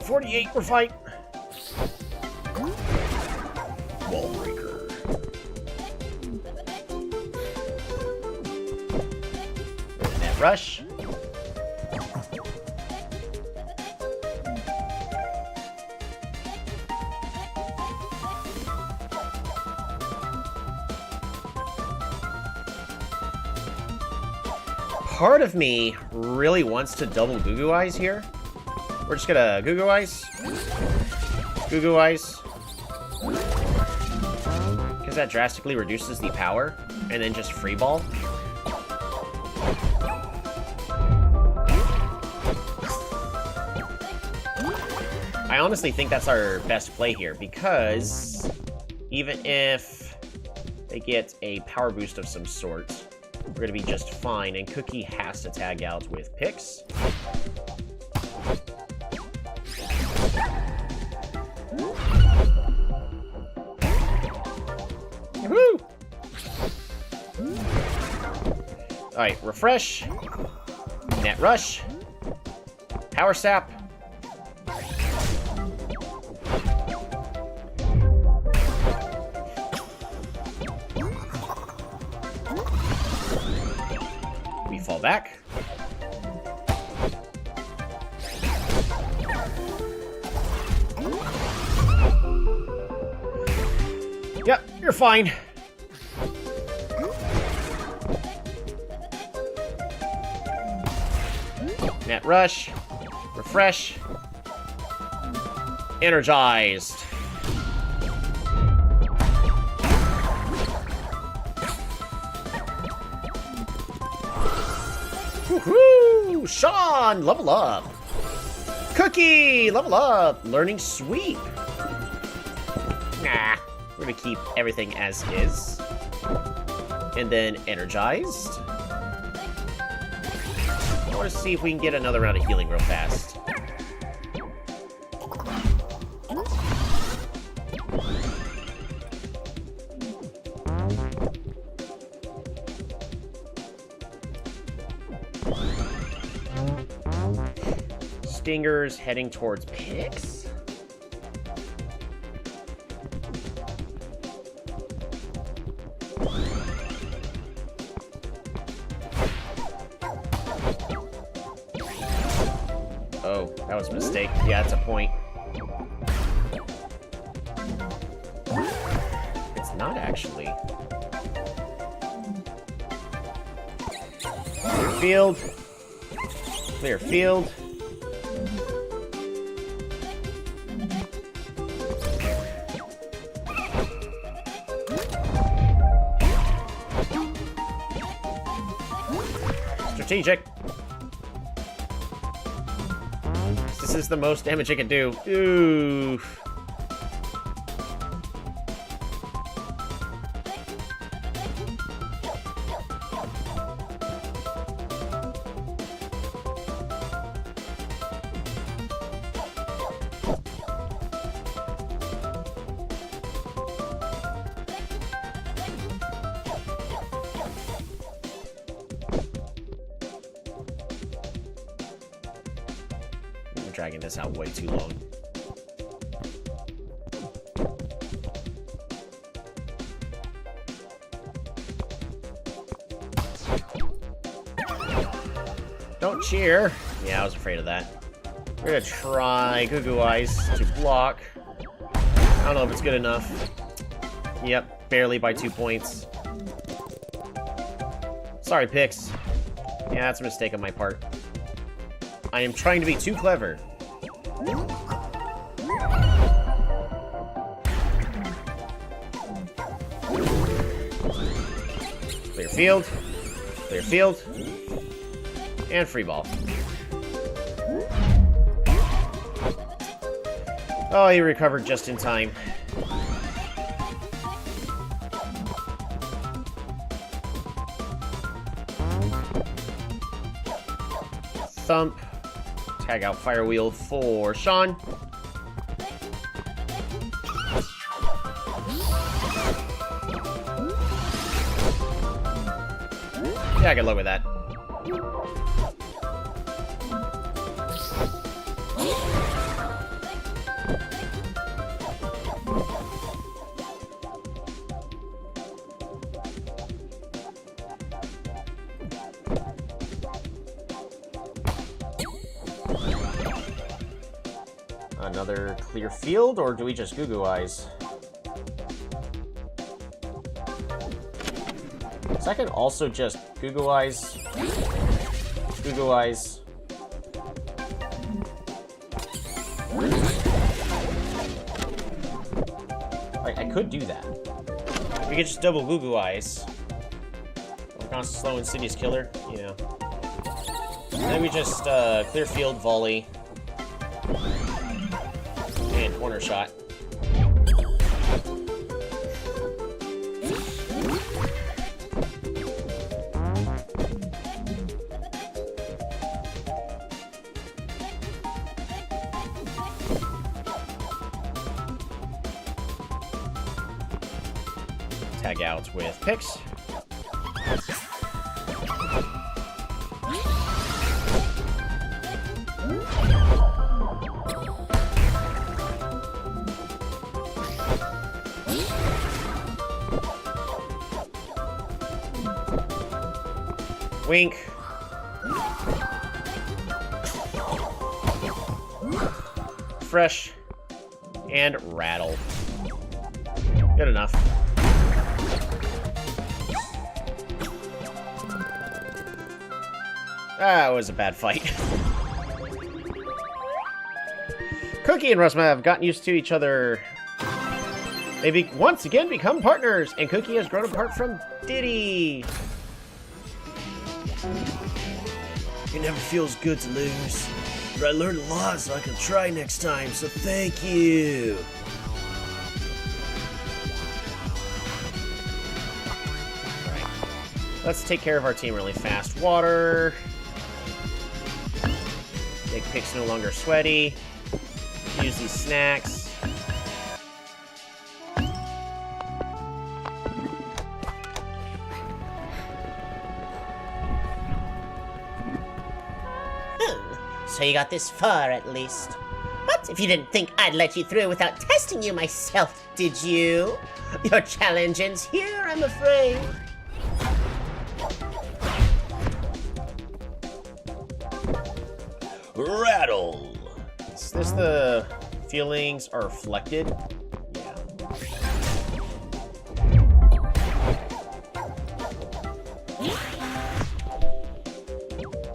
48, we're fight. Wall breaker. Net rush. Part of me really wants to double Goo Goo Eyes here. We're just gonna Goo Goo Eyes. Goo Goo Eyes. Because that drastically reduces the power. And then just Free Ball. I honestly think that's our best play here. Because even if they get a power boost of some sort, we're gonna be just fine. And Cookie has to tag out with Pix. Woo! Alright, refresh. Net rush. Power sap. We fall back. Yep, you're fine. Net rush. Refresh. Energized. Woohoo! Sean, level up. Cookie, level up. Learning sweep. Nah, we're gonna keep everything as is. And then energized. I want to see if we can get another round of healing real fast. Stingers heading towards Pix. Oh, that was a mistake. Yeah, that's a point. It's not actually. Clear field. Clear field. Strategic. This is the most damage it can do. Oof. I'm dragging this out way too long. Don't cheer. Yeah, I was afraid of that. We're gonna try Goo Goo Eyes to block. I don't know if it's good enough. Yep, barely by 2 points. Sorry, Pix. Yeah, that's a mistake on my part. I am trying to be too clever. Clear field. Clear field. And free ball. Oh, he recovered just in time. Thump. Tag out Fire Wheel for Sean. Yeah, I can live with that. Another clear field, or do we just Goo Goo Eyes? Second, also just Goo Goo Eyes. Goo Goo Eyes. Like, I could do that. We could just double Goo Goo Eyes. Work on slow Insidious Killer. Yeah. And then we just clear field, volley. And corner shot. Tag out with Pix. Wink. Fresh. And rattle. Good enough. That was a bad fight. Cookie and Rusma have gotten used to each other. They once again become partners, and Cookie has grown apart from Diddy. It never feels good to lose, but I learned a lot so I can try next time, so thank you. Let's take care of our team really fast. Water. Make picks no longer sweaty. Use these snacks. So you got this far, at least. But if you didn't think I'd let you through without testing you myself, did you? Your challenge ends here, I'm afraid. Rattle. Is this the feelings are reflected? Yeah.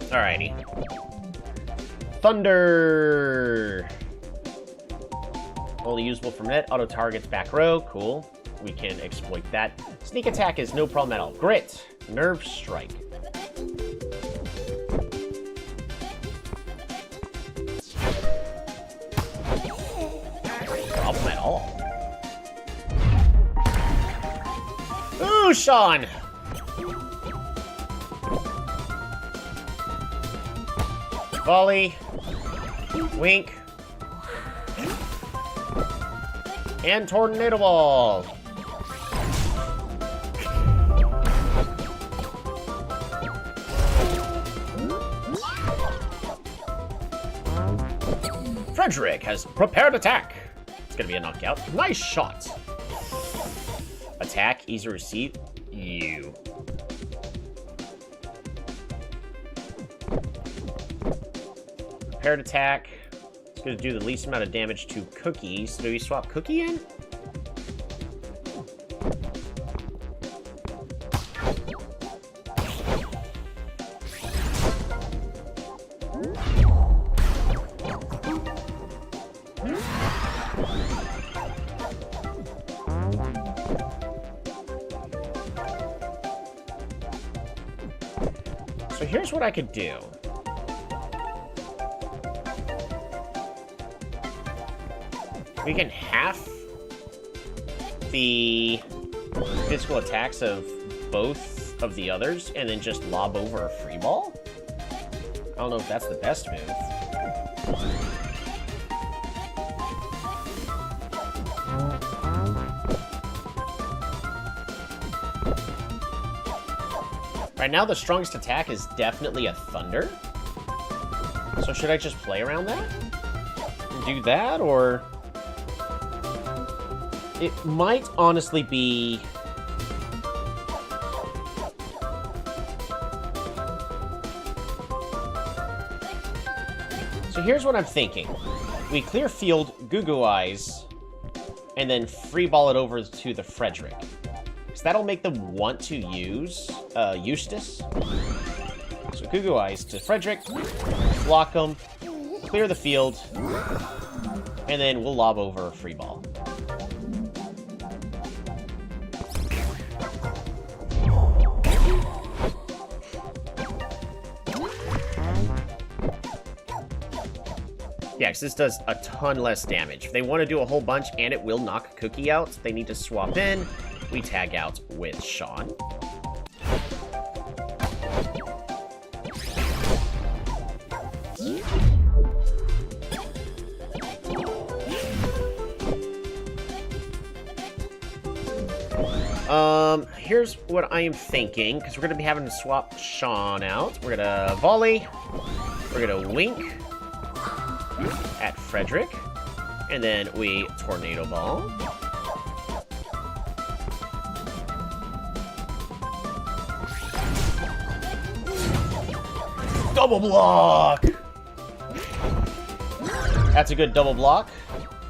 Alrighty. Thunder. Only usable from net. Auto targets back row. Cool. We can exploit that. Sneak attack is no problem at all. Grit. Nerve strike. Problem at all. Ooh, Sean. Volley. Wink. And Tornado Ball. Frederick has prepared attack. It's gonna be a knockout. Nice shot. Attack, easy receive. You. Prepared attack. It's going to do the least amount of damage to Cookie. So do we swap Cookie in? So here's what I could do. We can half the physical attacks of both of the others and then just lob over a free ball? I don't know if that's the best move. Right now, the strongest attack is definitely a Thunder. So should I just play around that? And do that, or... It might honestly be... So here's what I'm thinking. We clear field Goo Goo Eyes, and then free ball it over to the Frederick. Because that'll make them want to use Eustace. So Goo Goo Eyes to Frederick, block them, clear the field, and then we'll lob over a free ball. Yeah, because this does a ton less damage. If they want to do a whole bunch and it will knock Cookie out, they need to swap in. We tag out with Sean. Here's what I am thinking, because we're going to be having to swap Sean out. We're going to volley. We're going to wink at Frederick, and then we tornado ball. Double block! That's a good double block.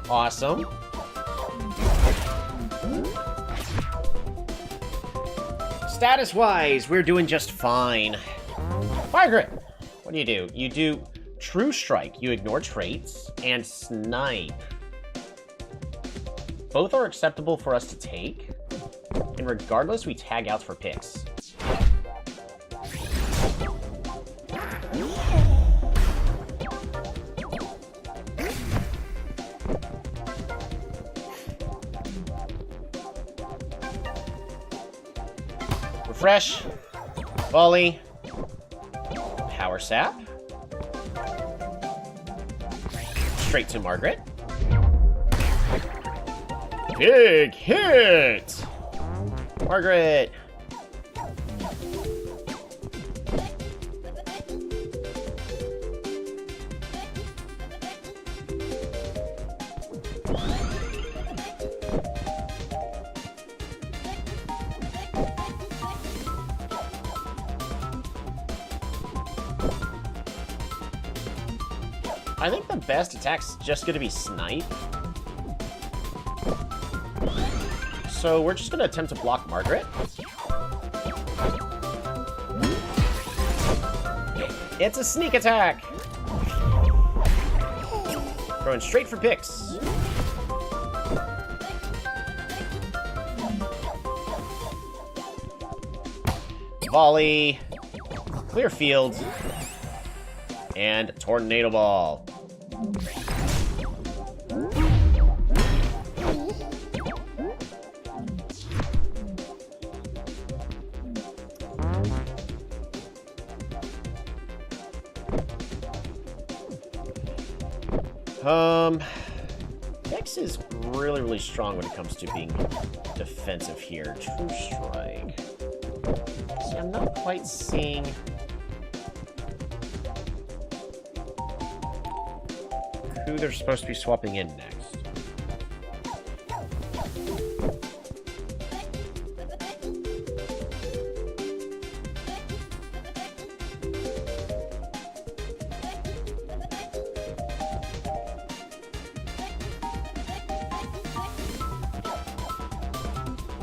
Awesome. Status-wise, we're doing just fine. Fire Grip! What do? You do True Strike, you ignore traits, and Snipe. Both are acceptable for us to take, and regardless, we tag outs for picks. Refresh. Volley. Power Sap. Straight to Margaret. Big hit! Margaret. I think the best attack's just gonna be Snipe. So we're just gonna attempt to block Margaret. It's a sneak attack! Throwing straight for picks. Volley. Clear field. And Tornado Ball. X is really, really strong when it comes to being defensive here. True Strike. See, I'm not quite seeing who they're supposed to be swapping in next.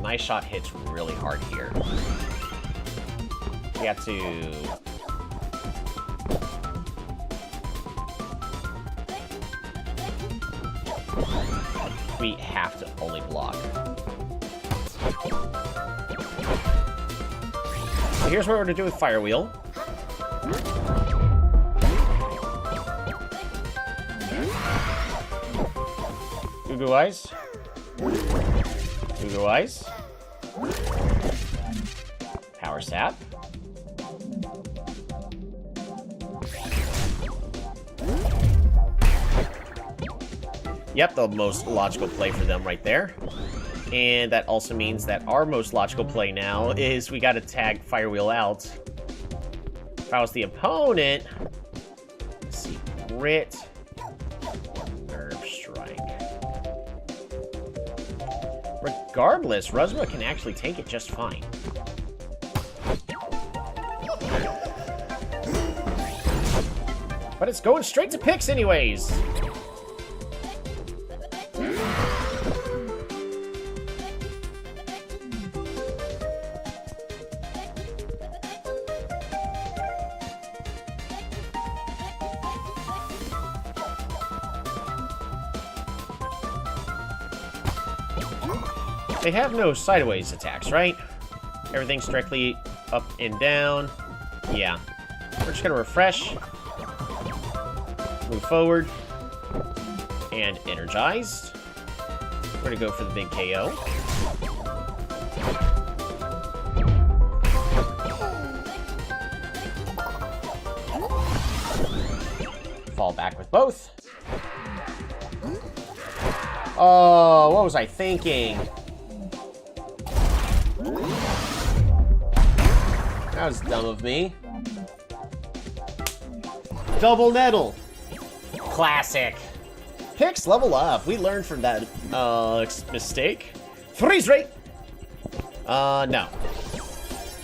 My shot hits really hard here. We have to... We have to only block. So here's what we're gonna do with Fire Wheel. Goo Goo Eyes. Goo Goo Eyes. Power Sap. Yep, the most logical play for them right there. And that also means that our most logical play now is we gotta tag Fire Wheel out. If I was the opponent... Let's see, Grit. Nerve Strike. Regardless, Ruzma can actually take it just fine. But it's going straight to picks anyways. They have no sideways attacks, right? Everything's directly up and down. Yeah. We're just gonna refresh. Move forward. And energized. We're gonna go for the big KO. Fall back with both. Oh, what was I thinking? That was dumb of me. Double Nettle. Classic. Picks level up. We learned from that mistake. Freeze rate. No.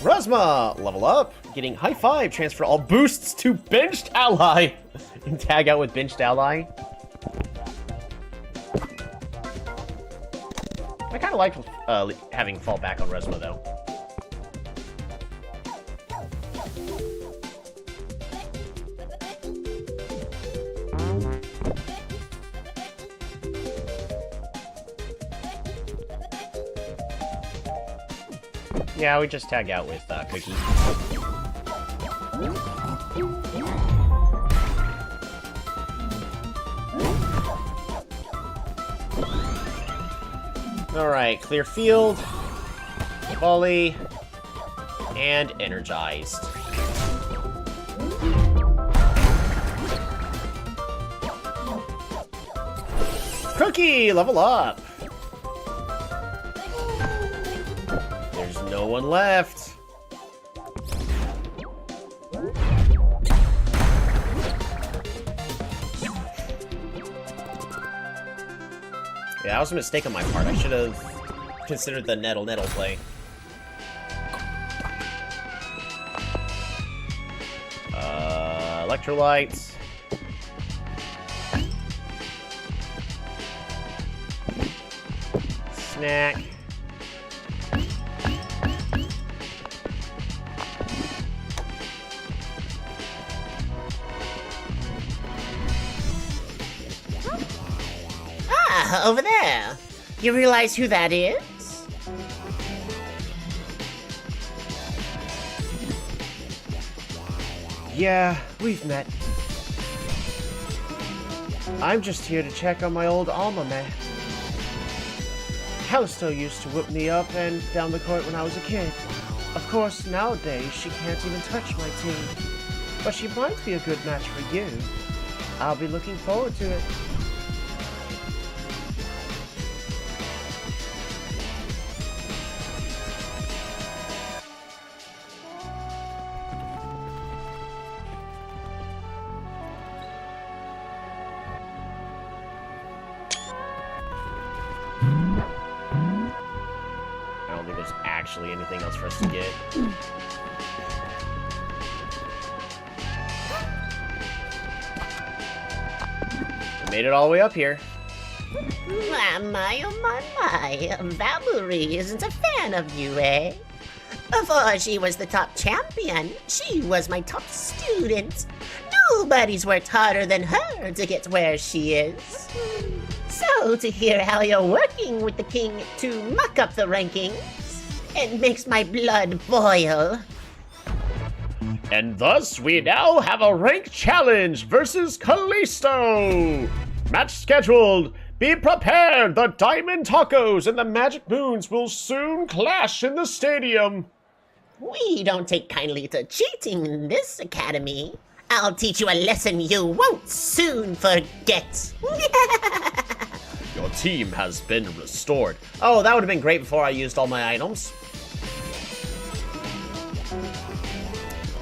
Ruzma level up. Getting high five. Transfer all boosts to benched ally. And tag out with benched ally. I kind of like having fall back on Ruzma though. Yeah, we just tag out with Cookie. Alright, clear field. Volley. And energized. Cookie, level up. There's no one left. Yeah, that was a mistake on my part. I should have considered the nettle play. Electrolytes. Snack. Ah, over there. You realize who that is? Yeah, we've met. I'm just here to check on my old alma mater. Callisto used to whip me up and down the court when I was a kid. Of course, nowadays she can't even touch my team. But she might be a good match for you. I'll be looking forward to it. I don't think there's actually anything else for us to get. We made it all the way up here. My, oh my. Valerie isn't a fan of you, eh? Before she was the top champion, she was my top student. Nobody's worked harder than her to get where she is. So to hear how you're working with the king to muck up the rankings, it makes my blood boil. And thus, we now have a rank challenge versus Callisto! Match scheduled! Be prepared! The Diamond Tacos and the Magic Moons will soon clash in the stadium! We don't take kindly to cheating in this academy. I'll teach you a lesson you won't soon forget. Your team has been restored. Oh, that would have been great before I used all my items.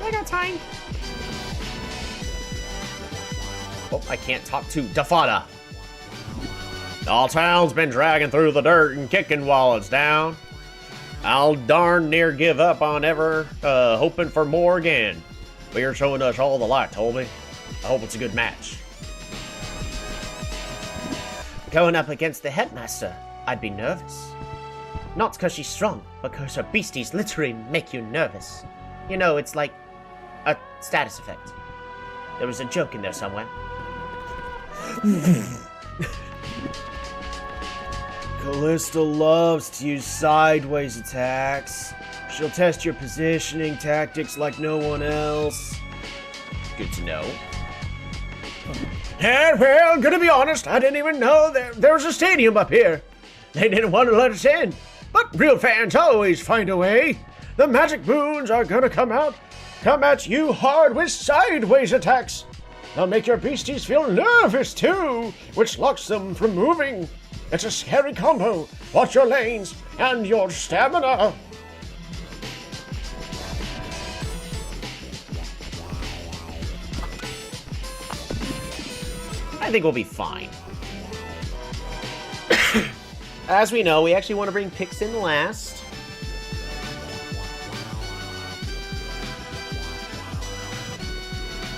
I got time. Oh, I can't talk to Dafada. All town's been dragging through the dirt and kicking while it's down. I'll darn near give up on ever hoping for more again. But you're showing us all the light, Toby. I hope it's a good match. Going up against the headmaster, I'd be nervous. Not because she's strong, but because her beasties literally make you nervous. You know, it's like a status effect. There was a joke in there somewhere. Callisto loves to use sideways attacks. She'll test your positioning tactics like no one else. Good to know. Yeah, well, gonna be honest, I didn't even know there was a stadium up here. They didn't want to let us in, but real fans always find a way. The Magic Moons are gonna come at you hard with sideways attacks. They'll make your beasties feel nervous too, which locks them from moving. It's a scary combo. Watch your lanes and your stamina. I think we'll be fine. As we know, we actually want to bring picks in last.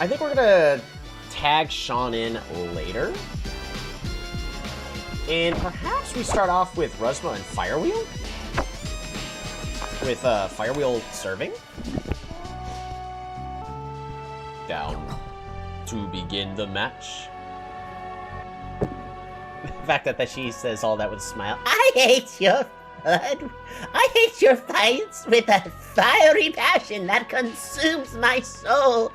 I think we're gonna tag Sean in later. And perhaps we start off with Rusma and Firewheel? With Firewheel serving? Down to begin the match. The fact that she says all that with a smile. I hate your blood. I hate your fights with a fiery passion that consumes my soul.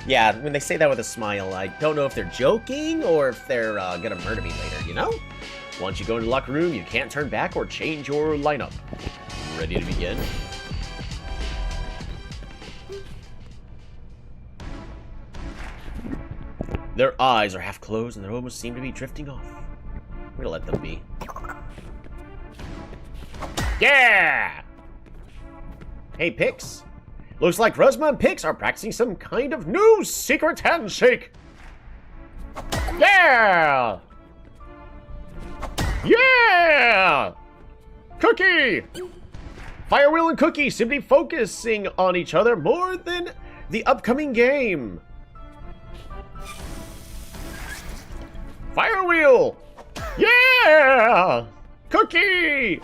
Yeah, when they say that with a smile, I don't know if they're joking or if they're gonna murder me later, you know? Once you go into the locker room, you can't turn back or change your lineup. Ready to begin? Their eyes are half closed and they almost seem to be drifting off. We're gonna let them be. Yeah! Hey, Pix. Looks like Rosma and Pix are practicing some kind of new secret handshake. Yeah! Yeah! Cookie! Firewheel and Cookie seem to be focusing on each other more than the upcoming game. Firewheel! Yeah! Cookie!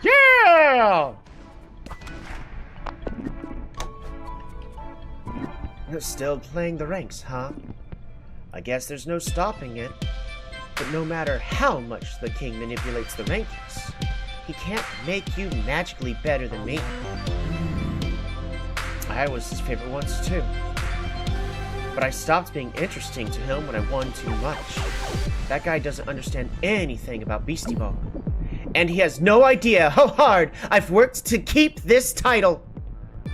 Yeah! You're still playing the ranks, huh? I guess there's no stopping it. But no matter how much the king manipulates the rankings, he can't make you magically better than me. I was his favorite once too. But I stopped being interesting to him when I won too much. That guy doesn't understand anything about Beastieball. And he has no idea how hard I've worked to keep this title.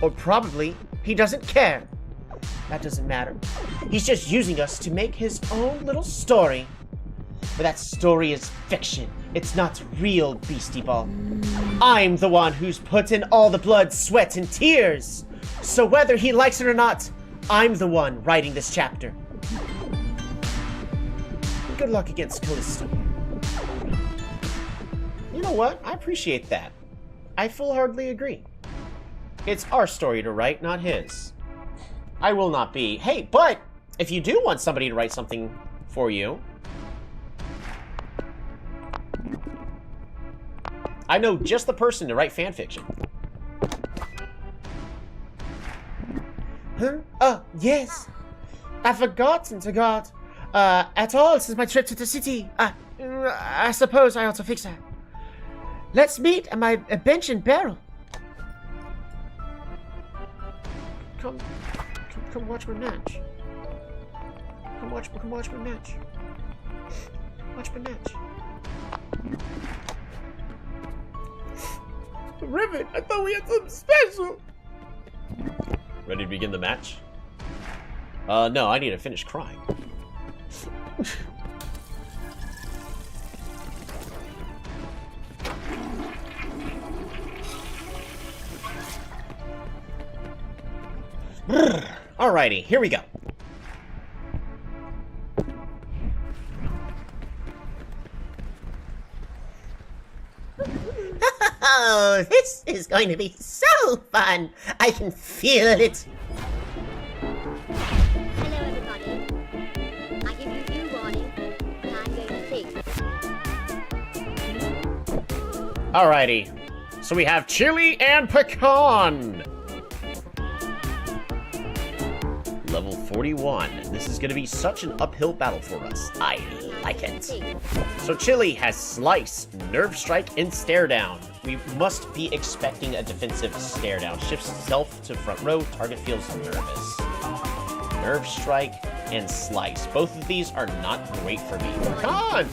Or probably he doesn't care. That doesn't matter. He's just using us to make his own little story. But that story is fiction. It's not real Beastieball. I'm the one who's put in all the blood, sweat, and tears. So whether he likes it or not, I'm the one writing this chapter. Good luck against Callisto. You know what? I appreciate that. I full-heartedly agree. It's our story to write, not his. I will not be. Hey, but if you do want somebody to write something for you, I know just the person to write fanfiction. Huh? Yes. I've forgotten to God. At all since my trip to the city. I suppose I ought to fix that. Let's meet at my bench and barrel. Come watch my match. Come watch my match. Watch my match. Ribbon, I thought we had something special. Ready to begin the match? No, I need to finish crying. Alrighty, here we go. Oh, this is going to be so fun. I can feel it. Hello, everybody. I give you due warning, and I'm going to sing. Alrighty. So we have chili and pecan. Level 41. This is going to be such an uphill battle for us. I like it. So Chili has Slice, Nerve Strike, and Stare Down. We must be expecting a defensive Stare Down. Shifts self to front row. Target feels nervous. Nerve Strike and Slice. Both of these are not great for me. Pecan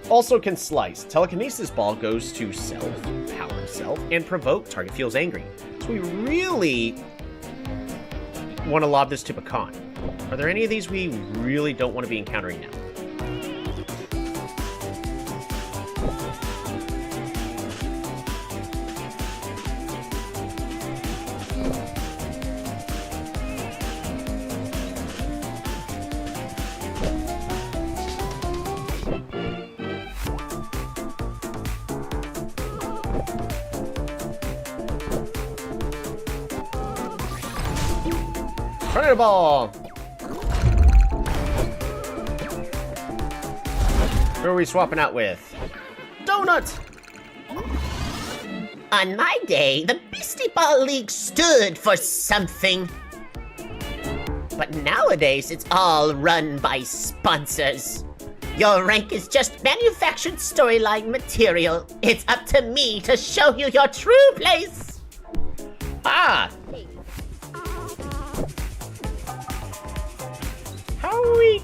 also can Slice. Telekinesis Ball goes to Self, Power Self, and Provoke. Target feels angry. So we really want to lob this to Pecan. Are there any of these we really don't want to be encountering now? Ball. Who are we swapping out with? Donut! On my day, the Beastieball League stood for something. But nowadays, it's all run by sponsors. Your rank is just manufactured storyline material. It's up to me to show you your true place. Ah! How are we?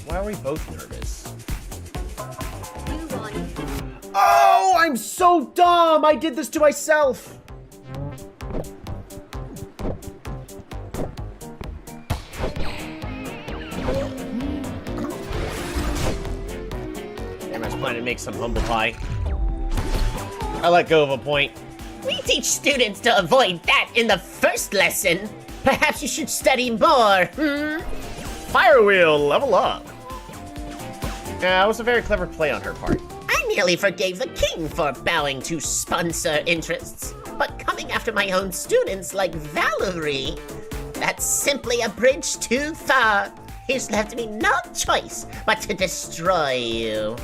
Why are we both nervous? Due warning. Oh, I'm so dumb! I did this to myself! Plan to make some humble pie. I let go of a point. We teach students to avoid that in the first lesson. Perhaps you should study more, Firewheel, level up. Yeah, it was a very clever play on her part. I nearly forgave the king for bowing to sponsor interests. But coming after my own students like Valerie, that's simply a bridge too far. He's left me no choice but to destroy you.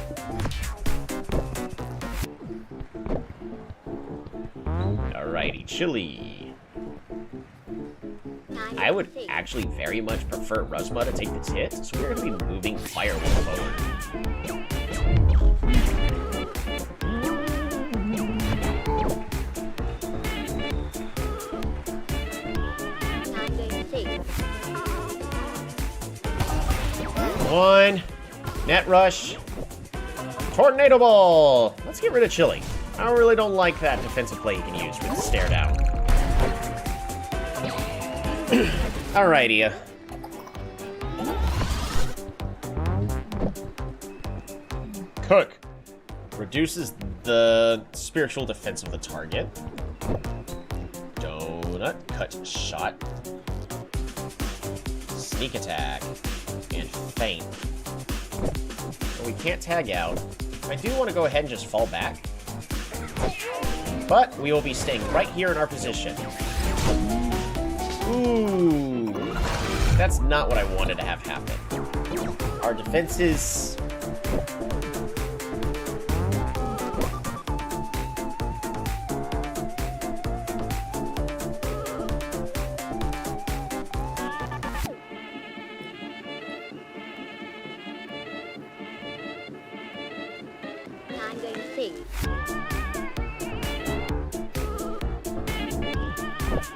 Alrighty, chili. I would actually very much prefer Rusma to take this hit, so we're going to be moving Firewheel forward. One, net rush, tornado ball. Let's get rid of chili. I really don't like that defensive play you can use with the stare down. Alrighty. Cook. Reduces the spiritual defense of the target. Donut. Cut shot. Sneak attack. And feint. But we can't tag out. I do want to go ahead and just fall back. But we will be staying right here in our position. Ooh. That's not what I wanted to have happen. Our defense is...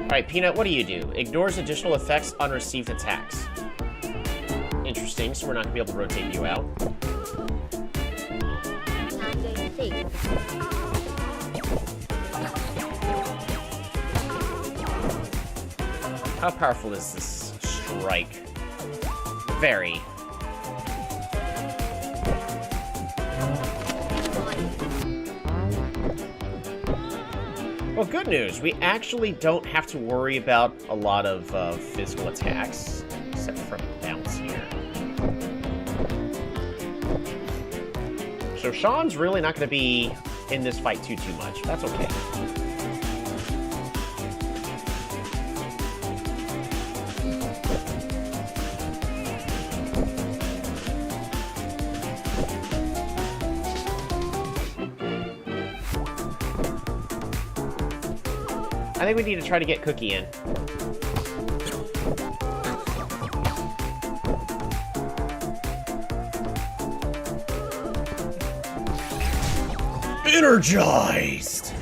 Alright, Peanut, what do you do? Ignores additional effects on received attacks. Interesting, so we're not going to be able to rotate you out. How powerful is this strike? Very. Well, good news. We actually don't have to worry about a lot of physical attacks, except for bounce here. So Sean's really not going to be in this fight too much. That's okay. I think we need to try to get Cookie in. Energized!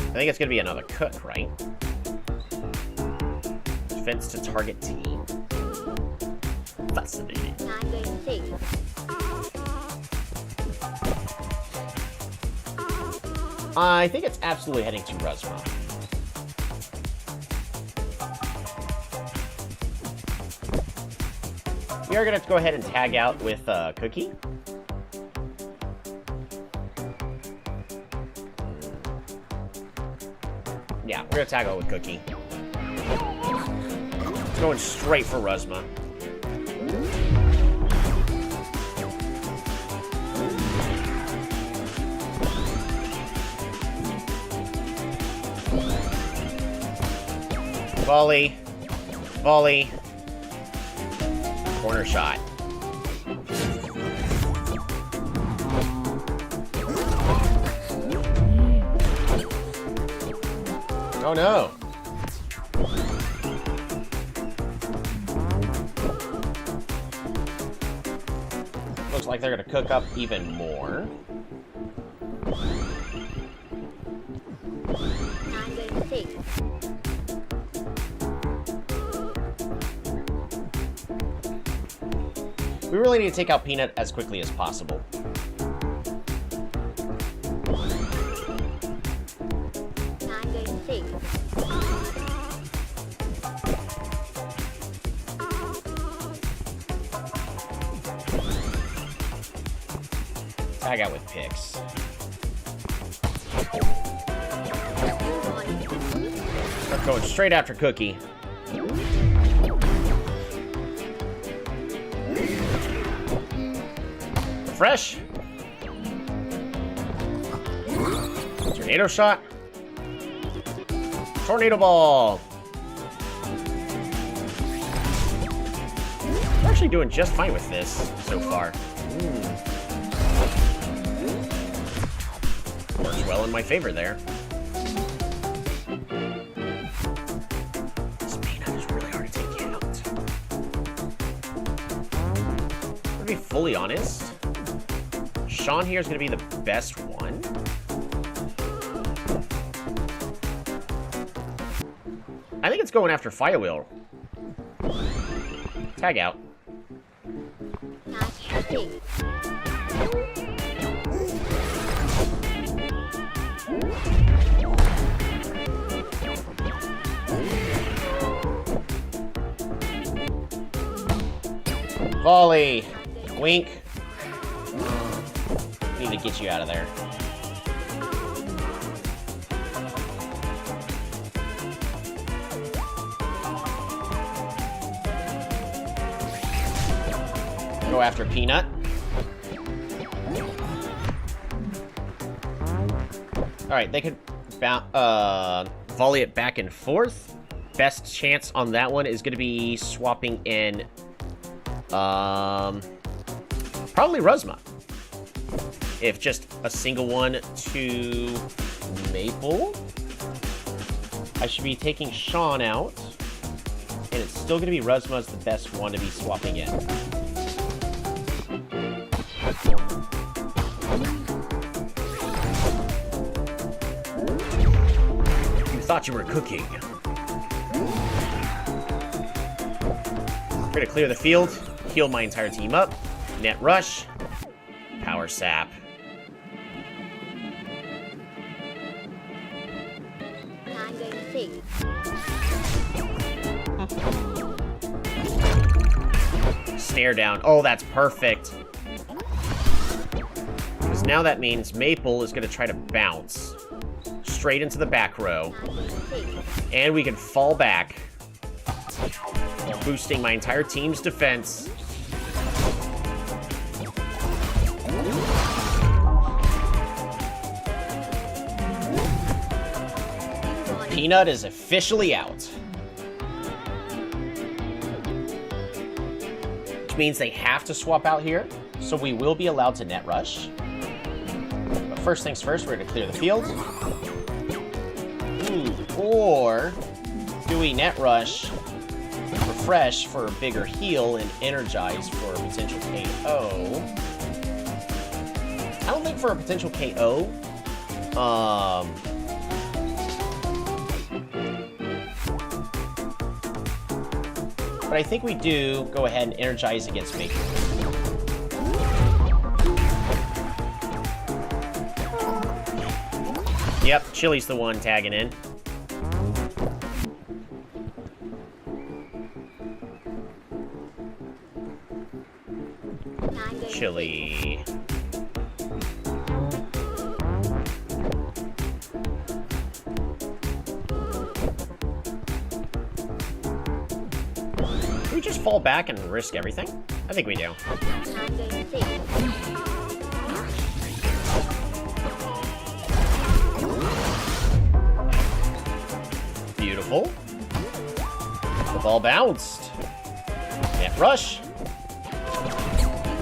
I think it's gonna be another Cook, right? Defense to target team. Fascinating. I think it's absolutely heading to Rusma. We are going to have to go ahead and tag out with Cookie. Yeah, we're going to tag out with Cookie. It's going straight for Rusma. Volley. Volley. Corner shot. Oh no. Looks like they're gonna cook up even more. We really need to take out Peanut as quickly as possible. Tag out with picks. I'm going straight after Cookie. Fresh. Tornado shot. Tornado ball. We're actually doing just fine with this so far. Works well in my favor there. This peanut is really hard to take out. To be fully honest, Sean here is going to be the best one. I think it's going after Firewheel. Tag out. Volley. Wink. Need to get you out of there. Go after Peanut. Alright, they could volley it back and forth. Best chance on that one is going to be swapping in probably Ruzma. If just a single one to Maple, I should be taking Sean out, and it's still going to be Ruzma as the best one to be swapping in. You thought you were cooking. We're going to clear the field, heal my entire team up, net rush, power sap. Stare down. Oh, that's perfect. Because now that means Maple is going to try to bounce straight into the back row. And we can fall back, boosting my entire team's defense. Peanut is officially out. Which means they have to swap out here, so we will be allowed to net rush. But first things first, we're going to clear the field. Or do we net rush, refresh for a bigger heal, and energize for a potential KO? I don't think for a potential KO, but I think we do go ahead and energize against Maple. Yep, Chili's the one tagging in. Chili. Do we just fall back and risk everything? I think we do. Beautiful. The ball bounced. Net rush.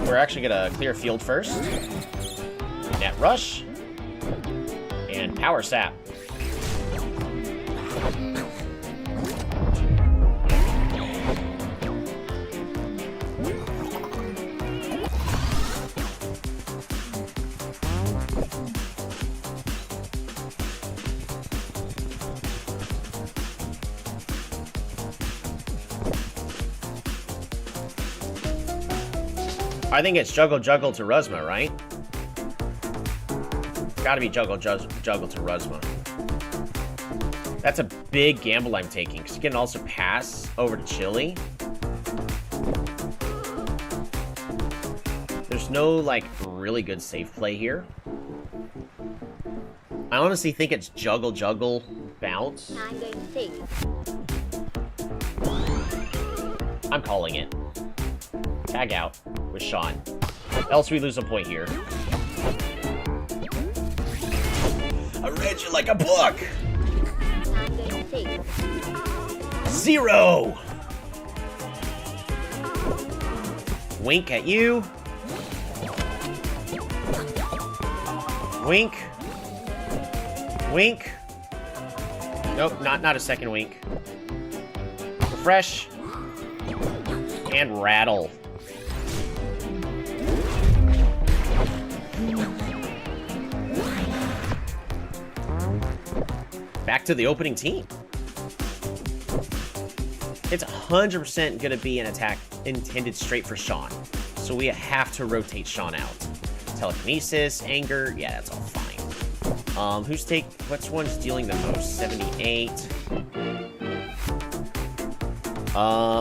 We're actually gonna clear field first. Net rush. And power sap. I think it's juggle to Ruzma, right? It's gotta be juggle to Ruzma. That's a big gamble I'm taking, because you can also pass over to Chili. There's There's no, like, really good safe play here. I honestly think it's juggle, juggle, bounce. I'm going to see. I'm calling it. Tag out with Sean. Else we lose a point here. I read you like a book! I'm going to see. 0! Wink at you. Wink. Wink. Nope, not a second wink. Refresh. And rattle. Back to the opening team. It's 100% going to be an attack intended straight for Sean. So we have to rotate Sean out. Telekinesis, anger, yeah, that's all fine. Which one's dealing the most? 78.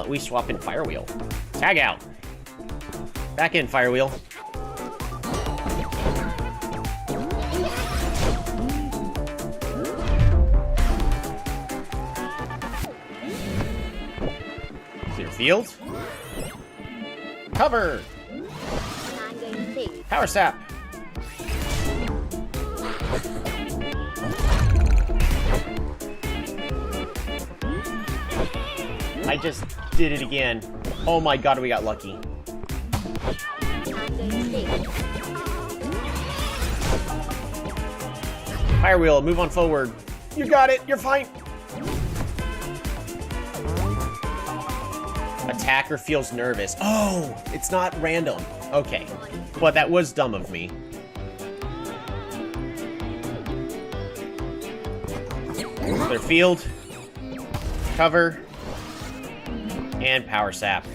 We swap in Firewheel. Tag out. Back in Firewheel. Clear field. Cover. I'm going to see. Power Sap. I just did it again. Oh my god, we got lucky. I'm going to see. Firewheel, move on forward. You got it, you're fine. Attacker feels nervous. Oh, it's not random. Okay, but that was dumb of me. Clear field. Cover. And Power Sap.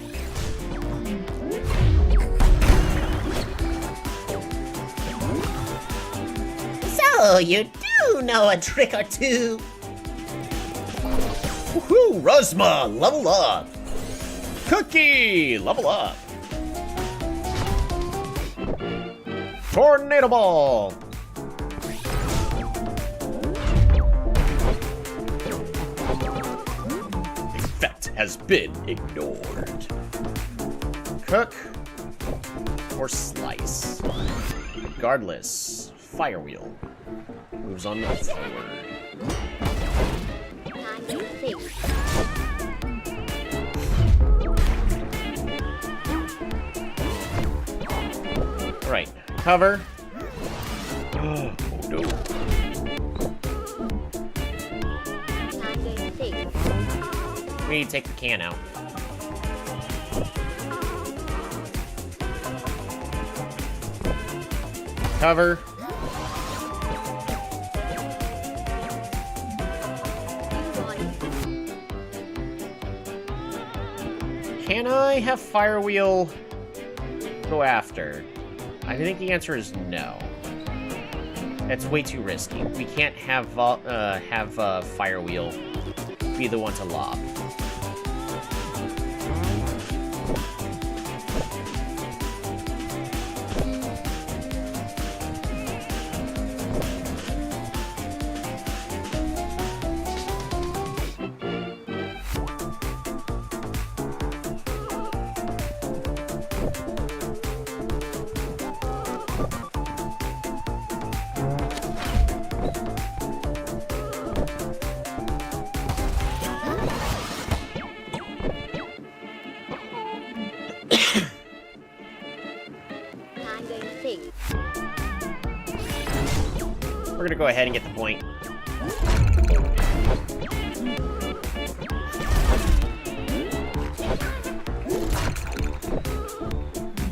So, you do know a trick or two. Woohoo! Rosma, level up! Cookie, level up! Tornado Ball! Effect has been ignored. Cook or slice. Regardless, Firewheel moves on forward. I'm going to see. Right, cover. Oh no. I'm going to see. We need to take the can out. Cover. Can I have Firewheel go after? I think the answer is no. That's way too risky. We can't have Firewheel be the one to lob. I'm going to see. We're gonna go ahead and get the point.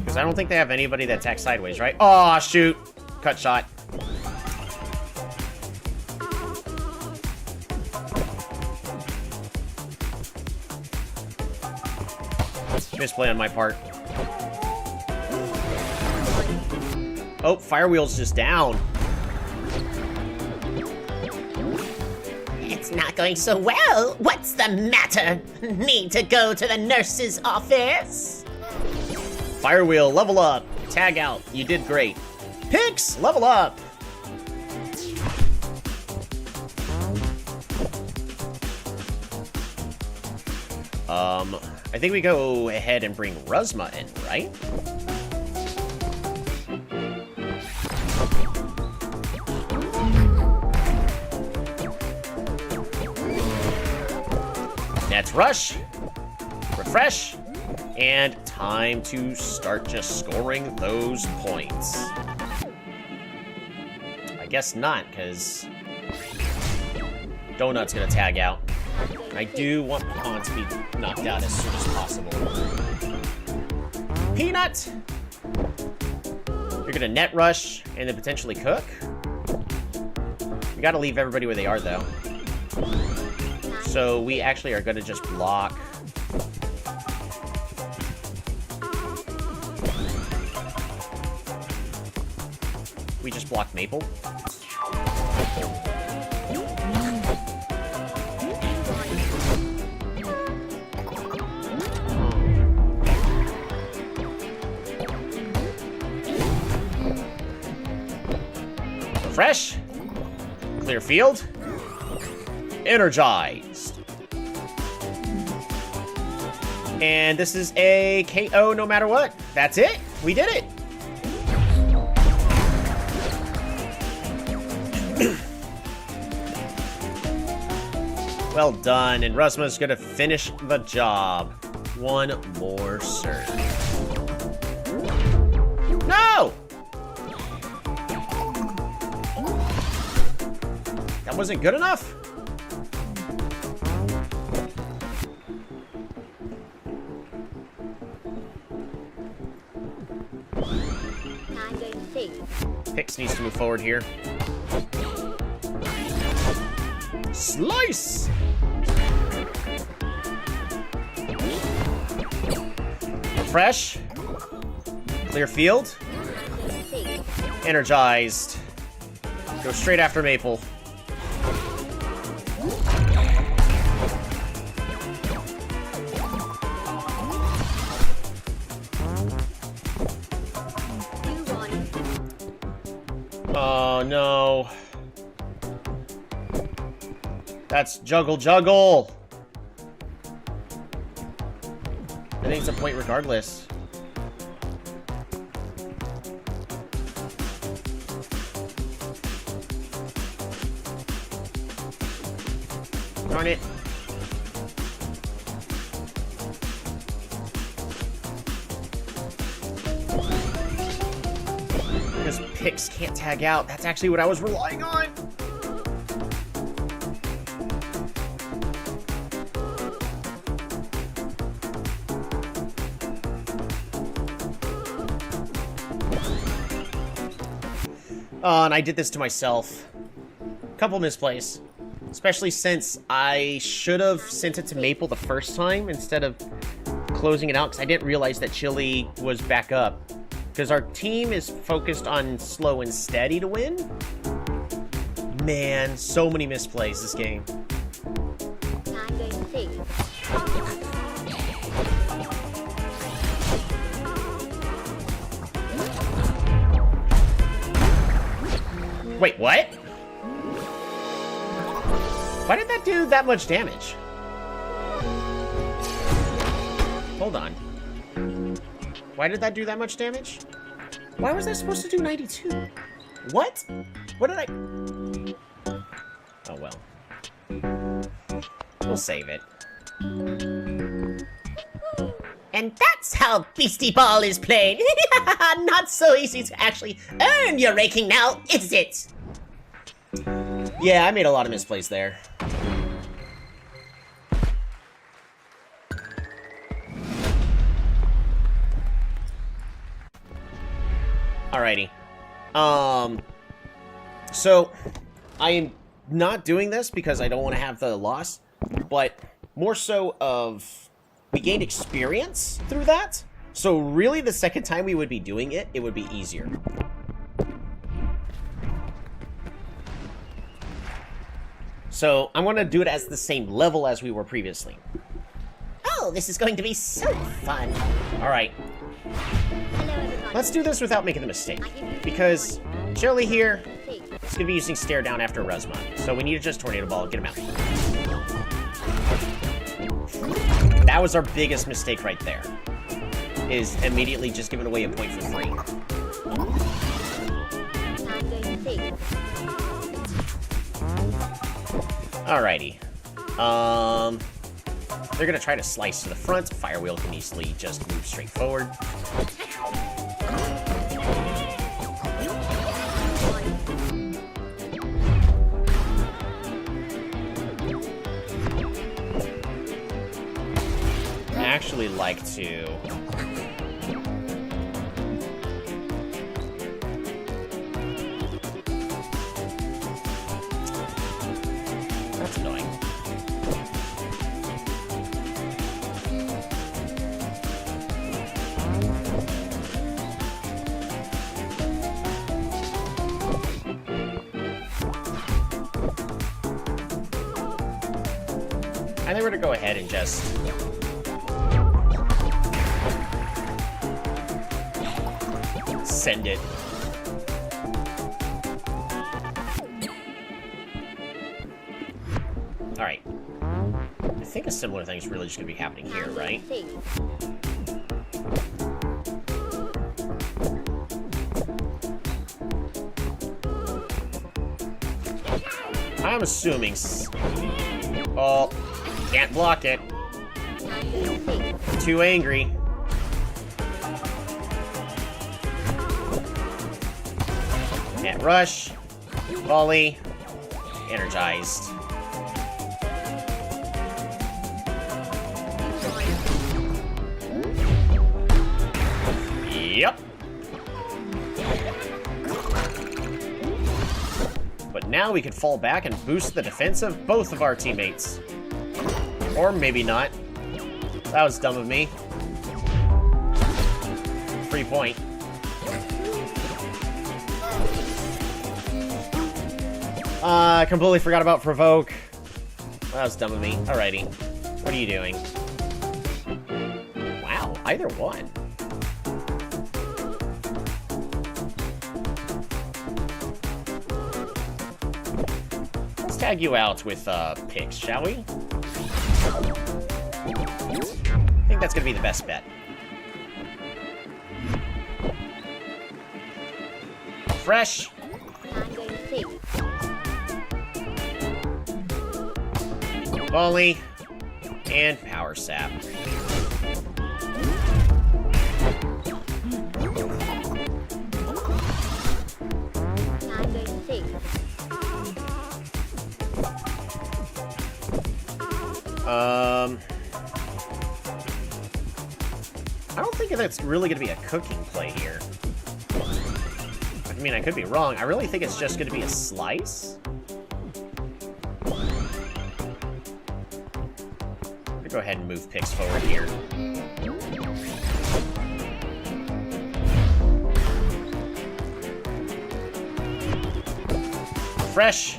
Because I don't think they have anybody that attacks sideways, right? Oh, shoot. Cut shot. Misplay on my part. Oh, Firewheel's just down. It's not going so well. What's the matter? Need to go to the nurse's office? Firewheel, level up. Tag out. You did great. Pix, level up. I think we go ahead and bring Ruzma in, right? Let's rush, refresh, and time to start just scoring those points. I guess not, because Donut's gonna tag out. I do want Pecan to be knocked out as soon as possible. Peanut! You're gonna net rush and then potentially cook. We gotta leave everybody where they are, though. So we actually are gonna just block. We just block Maple. Fresh. Clear field. Energized. And this is a KO no matter what. That's it. We did it. Well done. And Ruzma's gonna finish the job. One more serve. No! That wasn't good enough? I'm going to see. Pix needs to move forward here. Slice! Refresh. Clear field. Energized. Go straight after Maple. Oh no. That's juggle juggle. I think it's a point regardless. Darn it. Because Pix can't tag out. That's actually what I was relying on. And I did this to myself. Couple misplays. Especially since I should have sent it to Maple the first time instead of closing it out, because I didn't realize that Chili was back up. Because our team is focused on slow and steady to win. Man, so many misplays this game. I'm going to see. Wait, what? Why did that do that much damage? Hold on. Why did that do that much damage? Why was that supposed to do 92? What? What did I... Oh, well. We'll save it. And that's how Beastieball is played. Not so easy to actually earn your ranking now, is it? Yeah, I made a lot of misplays there. Alrighty. So, I am not doing this because I don't want to have the loss, but more so of... We gained experience through that, so really the second time we would be doing it, it would be easier. So, I want to do it as the same level as we were previously. Oh, this is going to be so fun. Alright. Hello, everybody. Let's do this without making the mistake. Because Jelly here is going to be using Stare Down after Resma. So we need to just Tornado Ball and get him out. That was our biggest mistake right there. Is immediately just giving away a point for free. Alrighty. They're gonna try to slice to the front. Fire Wheel can easily just move straight forward. I actually like to... That's annoying. I think we're gonna go ahead and just... send it. Alright. I think a similar thing is really just gonna be happening here, right? I'm assuming... Oh, can't block it. Too angry. Can't rush. Volley. Energized. Yep. But now we can fall back and boost the defense of both of our teammates. Or maybe not. That was dumb of me. Free point. I completely forgot about Provoke. That was dumb of me. Alrighty. What are you doing? Wow, either one. Let's tag you out with picks, shall we? I think that's gonna be the best bet. Fresh. Volley. And Power Sap. I don't think that's really going to be a cooking play here. I mean, I could be wrong. I really think it's just going to be a slice. I'm going to go ahead and move picks forward here. Fresh.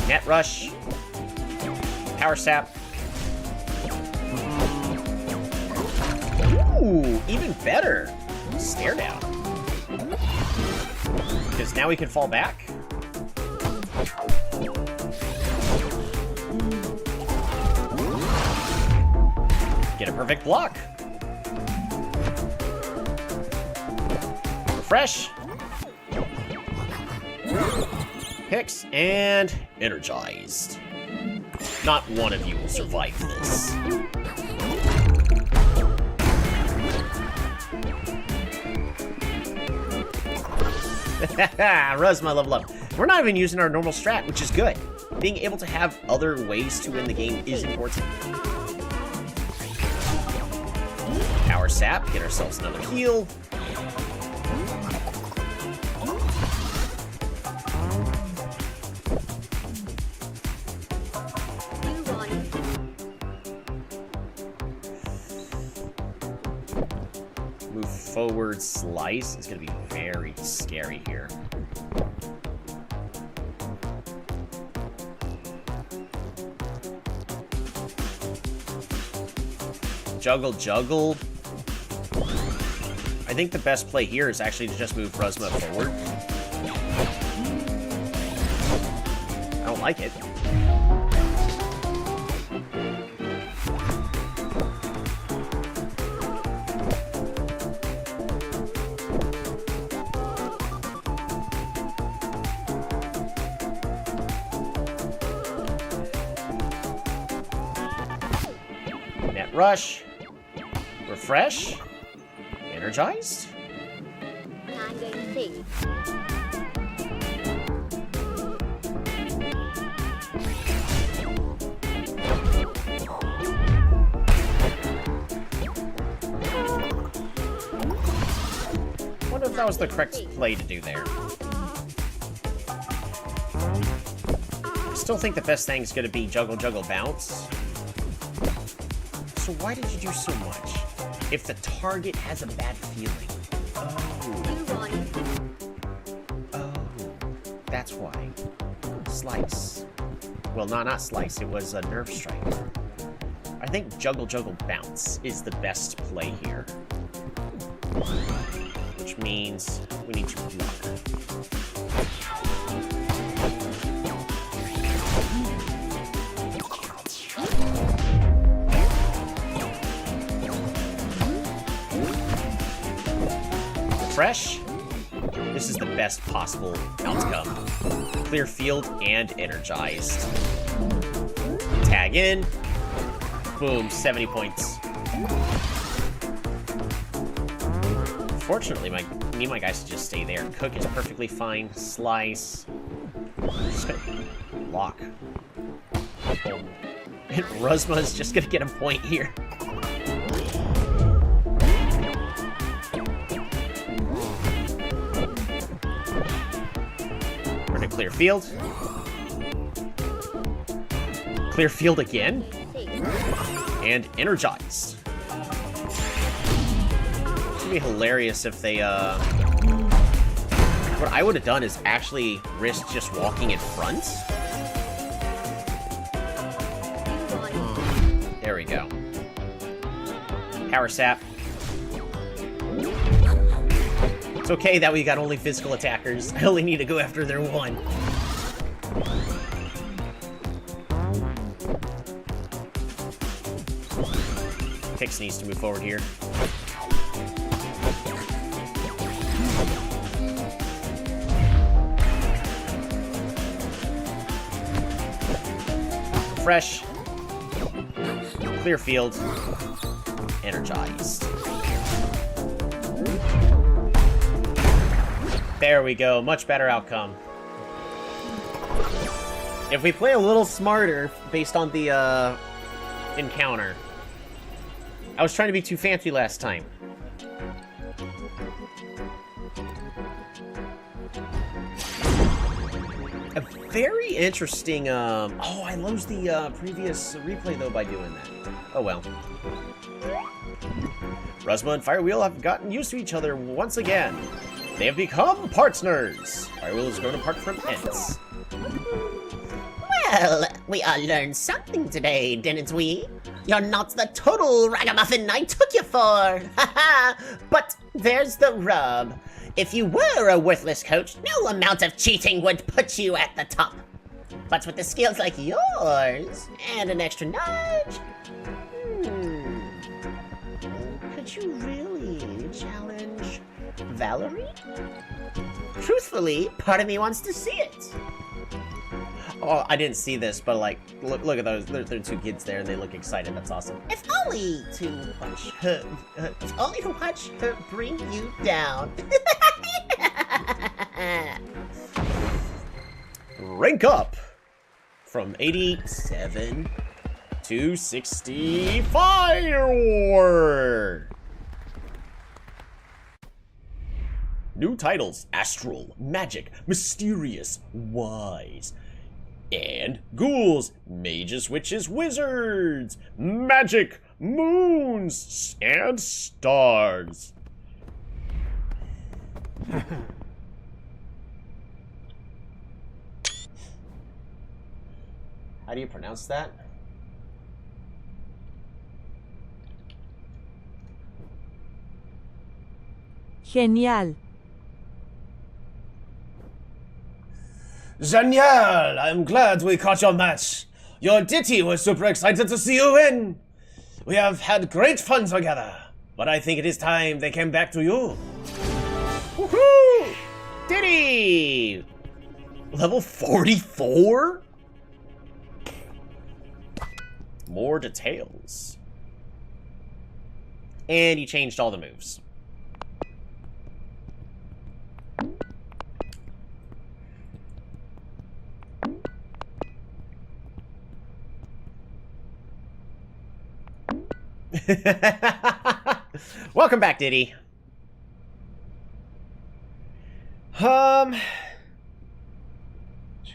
Net Rush. Power Sap. Ooh, even better. Stare Down. Because now we can fall back. Get a perfect block. Fresh. Picks and energized. Not one of you will survive this. Resma level up. We're not even using our normal strat, which is good. Being able to have other ways to win the game is important. Power Sap, get ourselves another heal. Move forward, slice. It's going to be very scary here. juggle, juggle. I think the best play here is actually to just move Ruzma forward. I don't like it. Net rush. Refresh. Energized. Time going to see. I wonder if that was the correct play to do there. I still think the best thing is going to be juggle, juggle, bounce. So why did you do so much? If the target has a bad feeling. You want it. Oh, that's why. Slice. Well, not slice. It was a nerve strike. I think juggle, juggle, bounce is the best play here. Which means we need to block. Fresh. This is the best possible outcome. Clear field and energized. Tag in. Boom, 70 points. Fortunately, me and my guys just stay there. Cook is perfectly fine. Slice. Just gonna block. And Ruzma is just gonna get a point here. Clear field. Clear field again. And energized. It's gonna be hilarious if they, What I would have done is actually risk just walking in front. There we go. Power sap. It's okay that we got only physical attackers. I only need to go after their one. Pix needs to move forward here. Fresh. Clear field. Energized. There we go. Much better outcome. If we play a little smarter based on the encounter. I was trying to be too fancy last time. A very interesting, oh, I lost the previous replay though by doing that. Oh well. Ruzma and Firewheel have gotten used to each other once again. They have become partners. Firewheel has grown apart from Ents. Well, we all learned something today, didn't we? You're not the total ragamuffin I took you for. Haha. But there's the rub. If you were a worthless coach, no amount of cheating would put you at the top. But with the skills like yours, and an extra nudge, could you really challenge Valerie? Truthfully, part of me wants to see it. Oh, I didn't see this, but like, look at those. There are two kids there, and they look excited. That's awesome. If only to watch her, if only to watch her bring you down. Rank up from 87 to 65. New titles: Astral, Magic, Mysterious, Wise. And ghouls, mages, witches, wizards, magic, moons, and stars. How do you pronounce that? Genial. Genial! I'm glad we caught your match. Your ditty was super excited to see you win. We have had great fun together, but I think it is time they came back to you. Woohoo! Diddy! Level 44? More details. And you changed all the moves. Welcome back, Diddy.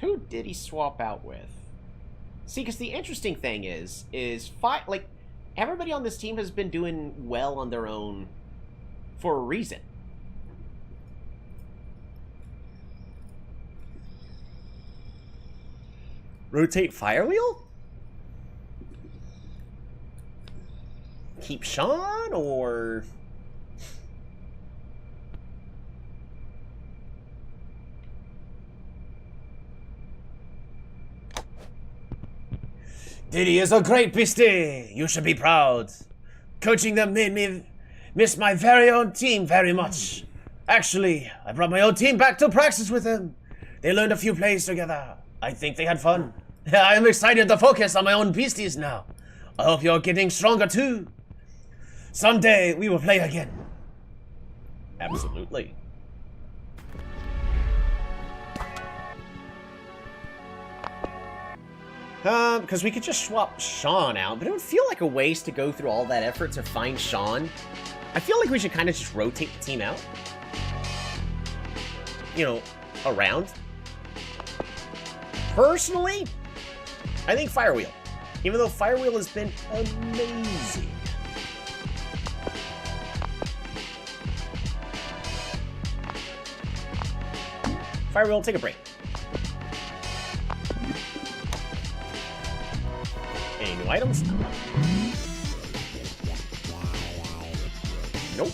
Who did he swap out with? See, because the interesting thing is like, everybody on this team has been doing well on their own for a reason. Rotate Firewheel? Keep Sean, or... Diddy is a great beastie. You should be proud. Coaching them made me miss my very own team very much. Actually, I brought my own team back to practice with them. They learned a few plays together. I think they had fun. I am excited to focus on my own beasties now. I hope you're getting stronger too. Someday we will play again. Absolutely. Because we could just swap Sean out, but it would feel like a waste to go through all that effort to find Sean. I feel like we should kind of just rotate the team out. You know, around. Personally, I think Firewheel. Even though Firewheel has been amazing. Firewheel, take a break. Any new items? Nope.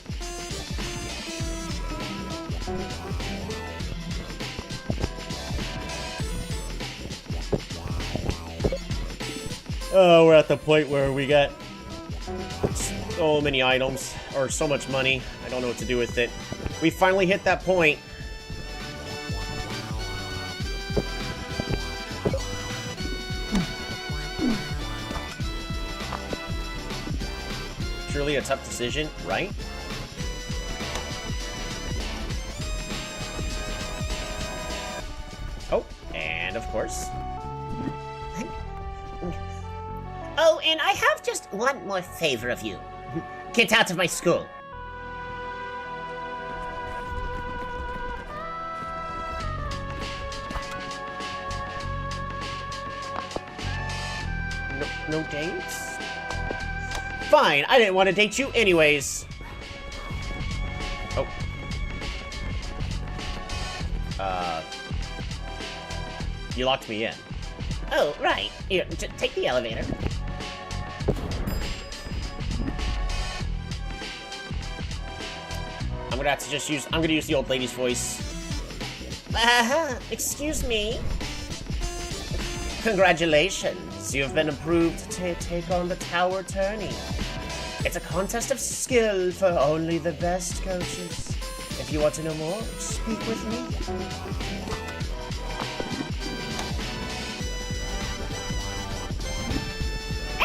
Oh, we're at the point where we got so many items, or so much money. I don't know what to do with it. We finally hit that point. Truly a tough decision, right? Oh, and of course. Oh, and I have just one more favor of you. Get out of my school. No dates? Fine, I didn't want to date you anyways. Oh. You locked me in. Oh, right. Here, take the elevator. I'm gonna have to just use, I'm gonna use the old lady's voice. Excuse me. Congratulations, you've been approved to take on the Tower Tourney. It's a contest of skill for only the best coaches. If you want to know more, speak with me.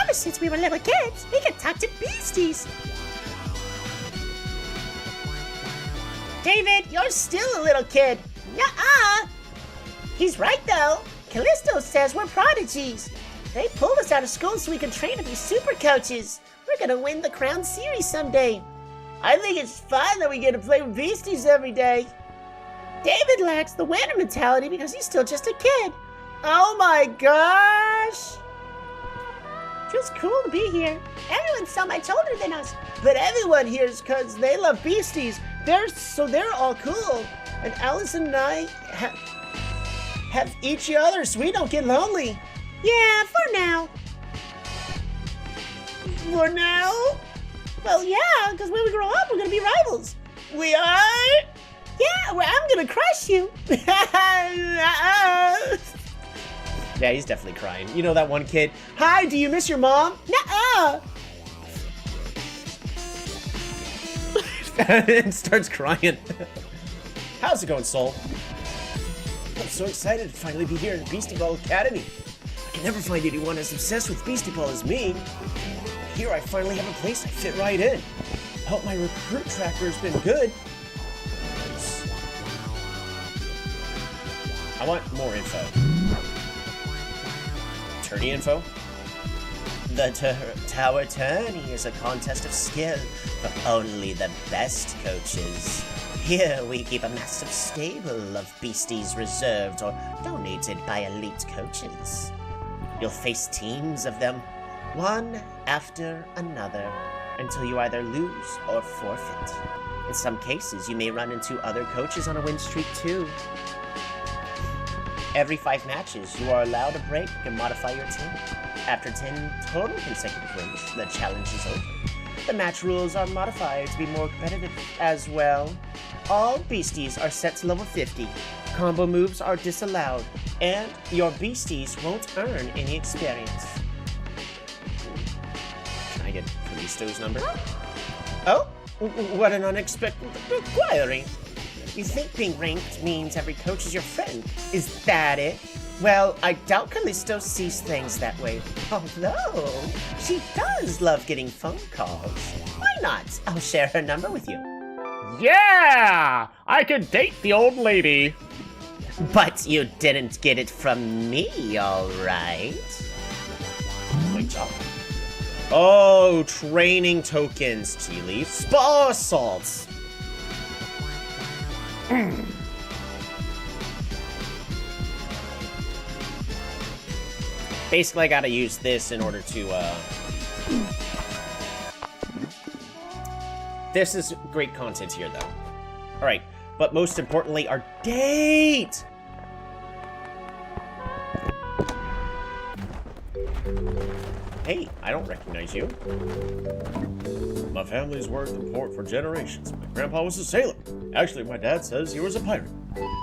Ever since we were little kids, we could talk to beasties. David, you're still a little kid. Nuh-uh. He's right, though. Callisto says we're prodigies. They pulled us out of school so we could train to be super coaches. We're gonna win the Crown Series someday. I think it's fun that we get to play with beasties every day. David lacks the winner mentality because he's still just a kid. Oh my gosh! Feels cool to be here. Everyone's so much older than us. But everyone here is because they love beasties. They're all cool. And Alice and I have each other so we don't get lonely. Yeah, for now. For now? Well, yeah, because when we grow up, we're going to be rivals. We are? Yeah, well, I'm gonna crush you. Yeah, he's definitely crying. You know that one kid? Hi, do you miss your mom? Nuh-uh. And starts crying. How's it going, Soul? I'm so excited to finally be here in Beastieball Academy. I can never find anyone as obsessed with Beastieball as me. Here I finally have a place I fit right in. I hope my recruit tracker's been good. I want more info. Tourney info? The Tower Tourney is a contest of skill for only the best coaches. Here we keep a massive stable of beasties reserved or donated by elite coaches. You'll face teams of them, one after another, until you either lose or forfeit. In some cases, you may run into other coaches on a win streak too. Every 5 matches, you are allowed a break and modify your team. After 10 total consecutive wins, the challenge is over. The match rules are modified to be more competitive as well. All beasties are set to level 50. Combo moves are disallowed, and your beasties won't earn any experience. Can I get Callisto's number? Oh, what an unexpected inquiry. You think being ranked means every coach is your friend? Is that it? Well, I doubt Callisto sees things that way. Although, she does love getting phone calls. Why not? I'll share her number with you. Yeah! I could date the old lady. But you didn't get it from me, all right? Great job. Oh, training tokens, Tea Leaf. Spa salts. Basically, I gotta use this in order to, This is great content here, though. Alright, but most importantly, our date! Hey, I don't recognize you. My family's worked in port for generations. My grandpa was a sailor. Actually, my dad says he was a pirate.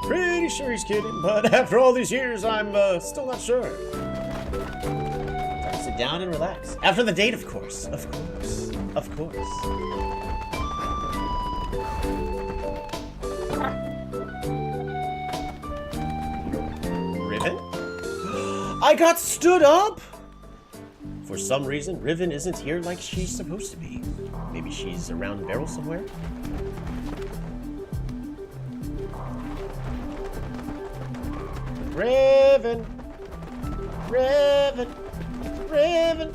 Pretty sure he's kidding, but after all these years, I'm still not sure. Sit down and relax. After the date, of course. Of course. Of course. Riven? I got stood up! For some reason, Riven isn't here like she's supposed to be. Maybe she's around the barrel somewhere? Riven! Riven! Riven!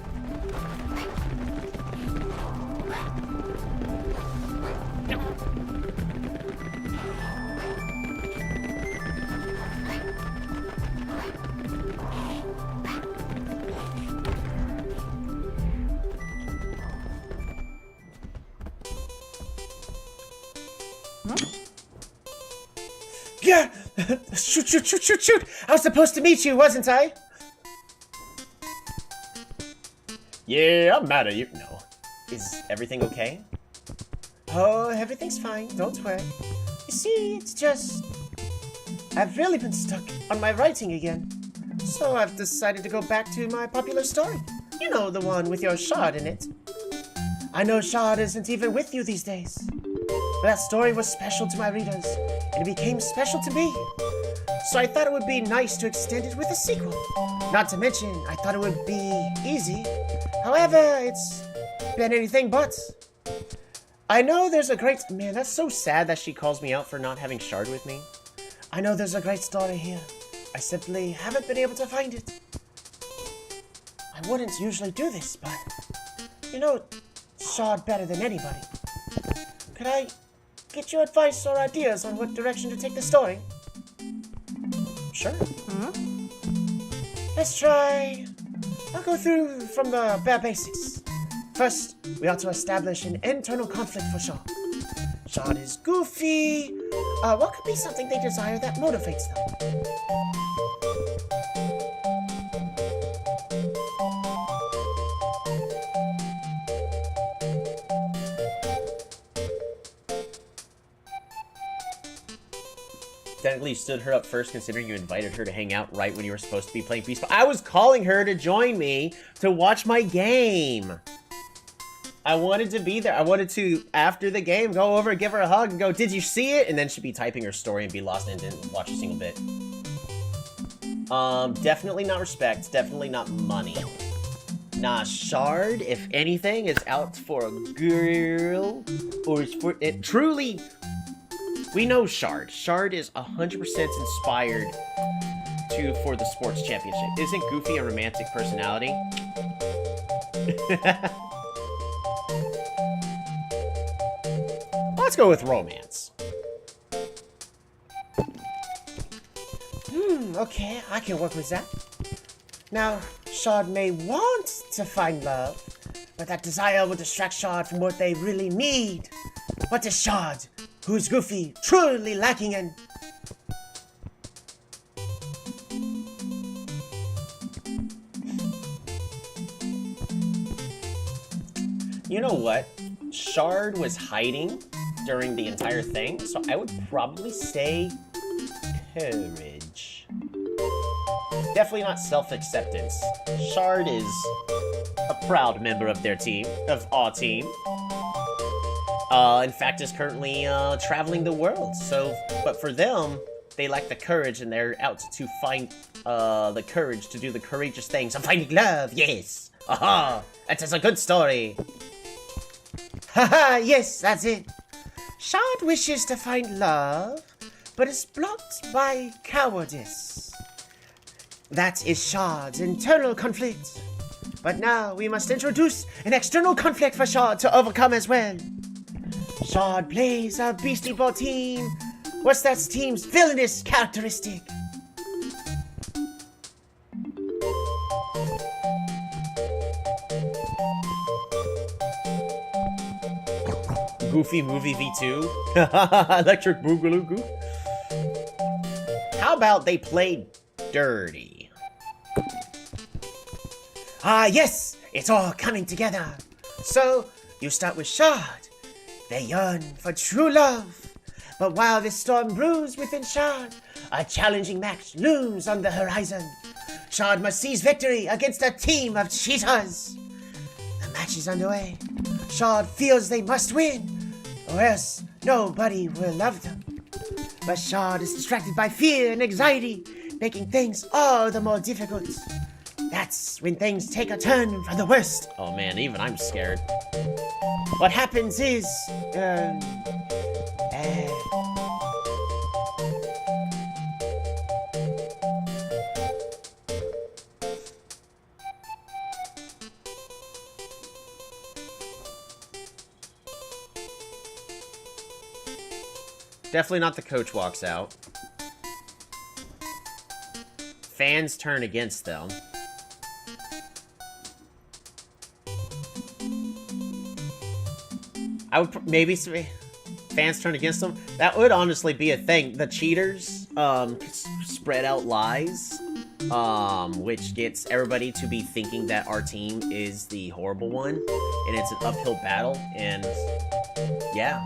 Yeah! Shoot, shoot, shoot, shoot, shoot! I was supposed to meet you, wasn't I? Yeah, I'm mad at you. No. Is everything okay? Oh, everything's fine. Don't sweat. You see, it's just... I've really been stuck on my writing again. So I've decided to go back to my popular story. You know, the one with your shard in it. I know Shard isn't even with you these days. But that story was special to my readers, and it became special to me. So I thought it would be nice to extend it with a sequel. Not to mention, I thought it would be easy. However, it's been anything but. I know there's a great... Man, that's so sad that she calls me out for not having Shard with me. I know there's a great story here. I simply haven't been able to find it. I wouldn't usually do this, but... You know Shard better than anybody. Could I get your advice or ideas on what direction to take the story? Sure. Let's try... I'll go through from the bare basics. First, we ought to establish an internal conflict for Shard. Shard is goofy. What could be something they desire that motivates them? technically stood her up first, considering you invited her to hang out right when you were supposed to be playing Beastieball. I was calling her to join me to watch my game. I wanted to be there. I wanted to, after the game, go over and give her a hug and go, did you see it? And then she'd be typing her story and be lost and didn't watch a single bit. Definitely not respect. Definitely not money. Nah, Shard, if anything, is out for a girl. Or is for it. Truly, we know Shard. Shard is 100% inspired for the sports championship. Isn't Goofy a romantic personality? Let's go with romance. Okay, I can work with that. Now, Shard may want to find love, but that desire will distract Shard from what they really need. What is Shard, who's Goofy, truly lacking in? You know what? Shard was hiding during the entire thing, so I would probably say courage. Definitely not self-acceptance. Shard is a proud member of their team, of our team. In fact, is currently traveling the world. So, but for them, they lack the courage, and they're out to find the courage to do the courageous things of finding love. Yes, aha, that is a good story. Haha, yes, that's it. Shard wishes to find love, but is blocked by cowardice. That is Shard's internal conflict. But now we must introduce an external conflict for Shard to overcome as well. Shard plays a Beastieball team. What's that team's villainous characteristic? Goofy Movie V2. Electric Boogaloo Goof. How about they play dirty? Ah, yes, it's all coming together. So, you start with Shard. They yearn for true love. But while this storm brews within Shard, a challenging match looms on the horizon. Shard must seize victory against a team of cheaters. The match is underway. Shard feels they must win, or else nobody will love them. But Shard is distracted by fear and anxiety, making things all the more difficult. That's when things take a turn for the worst. Oh man, even I'm scared. What happens is, Definitely not the coach walks out. Fans turn against them. I would maybe say fans turn against them. That would honestly be a thing. The cheaters spread out lies, which gets everybody to be thinking that our team is the horrible one, and it's an uphill battle. And yeah,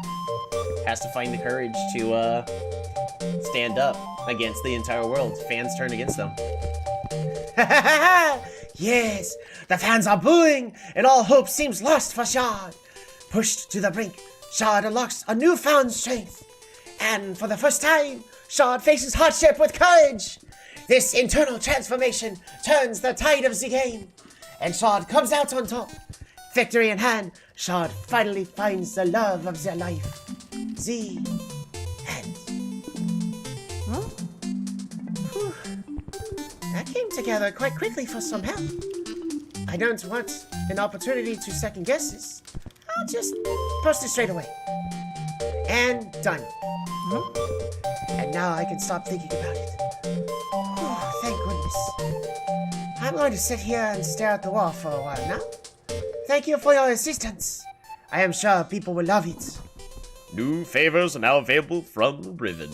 has to find the courage to stand up against the entire world. Fans turn against them. yes, the fans are booing, and all hope seems lost for Shard. Pushed to the brink, Shard unlocks a newfound strength. And for the first time, Shard faces hardship with courage. This internal transformation turns the tide of the game, and Shard comes out on top. Victory in hand, Shard finally finds the love of their life. The end. Huh? Whew. That came together quite quickly for some help. I don't want an opportunity to second guess this. I'll just post it straight away. And done. And now I can stop thinking about it. Oh, thank goodness. I'm going to sit here and stare at the wall for a while now. Thank you for your assistance. I am sure people will love it. New favors are now available from Riven.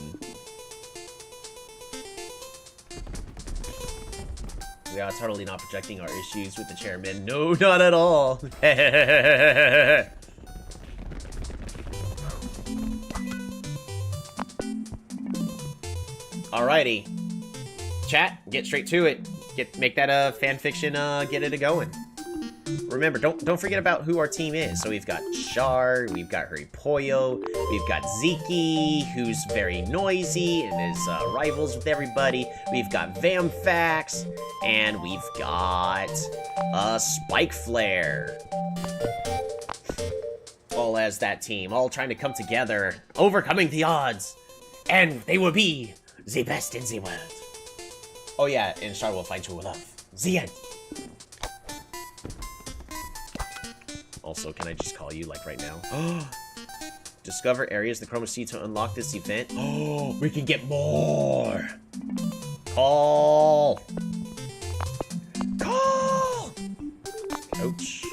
We are totally not projecting our issues with the chairman. No, not at all. Alrighty. Chat, get straight to it. Make that fan fiction, get it a-going. Remember, don't forget about who our team is. So we've got Char, we've got Hurry Poyo, we've got Zeke, who's very noisy and is rivals with everybody. We've got Vamfax, and we've got Spike Flare. All as that team, all trying to come together, overcoming the odds, and they will be the best in the world. Oh yeah, and Char will find true love. The end. Also, can I just call you, like, right now? Discover areas in the Chroma Sea to unlock this event. Oh, we can get more! Call! Call! Ouch.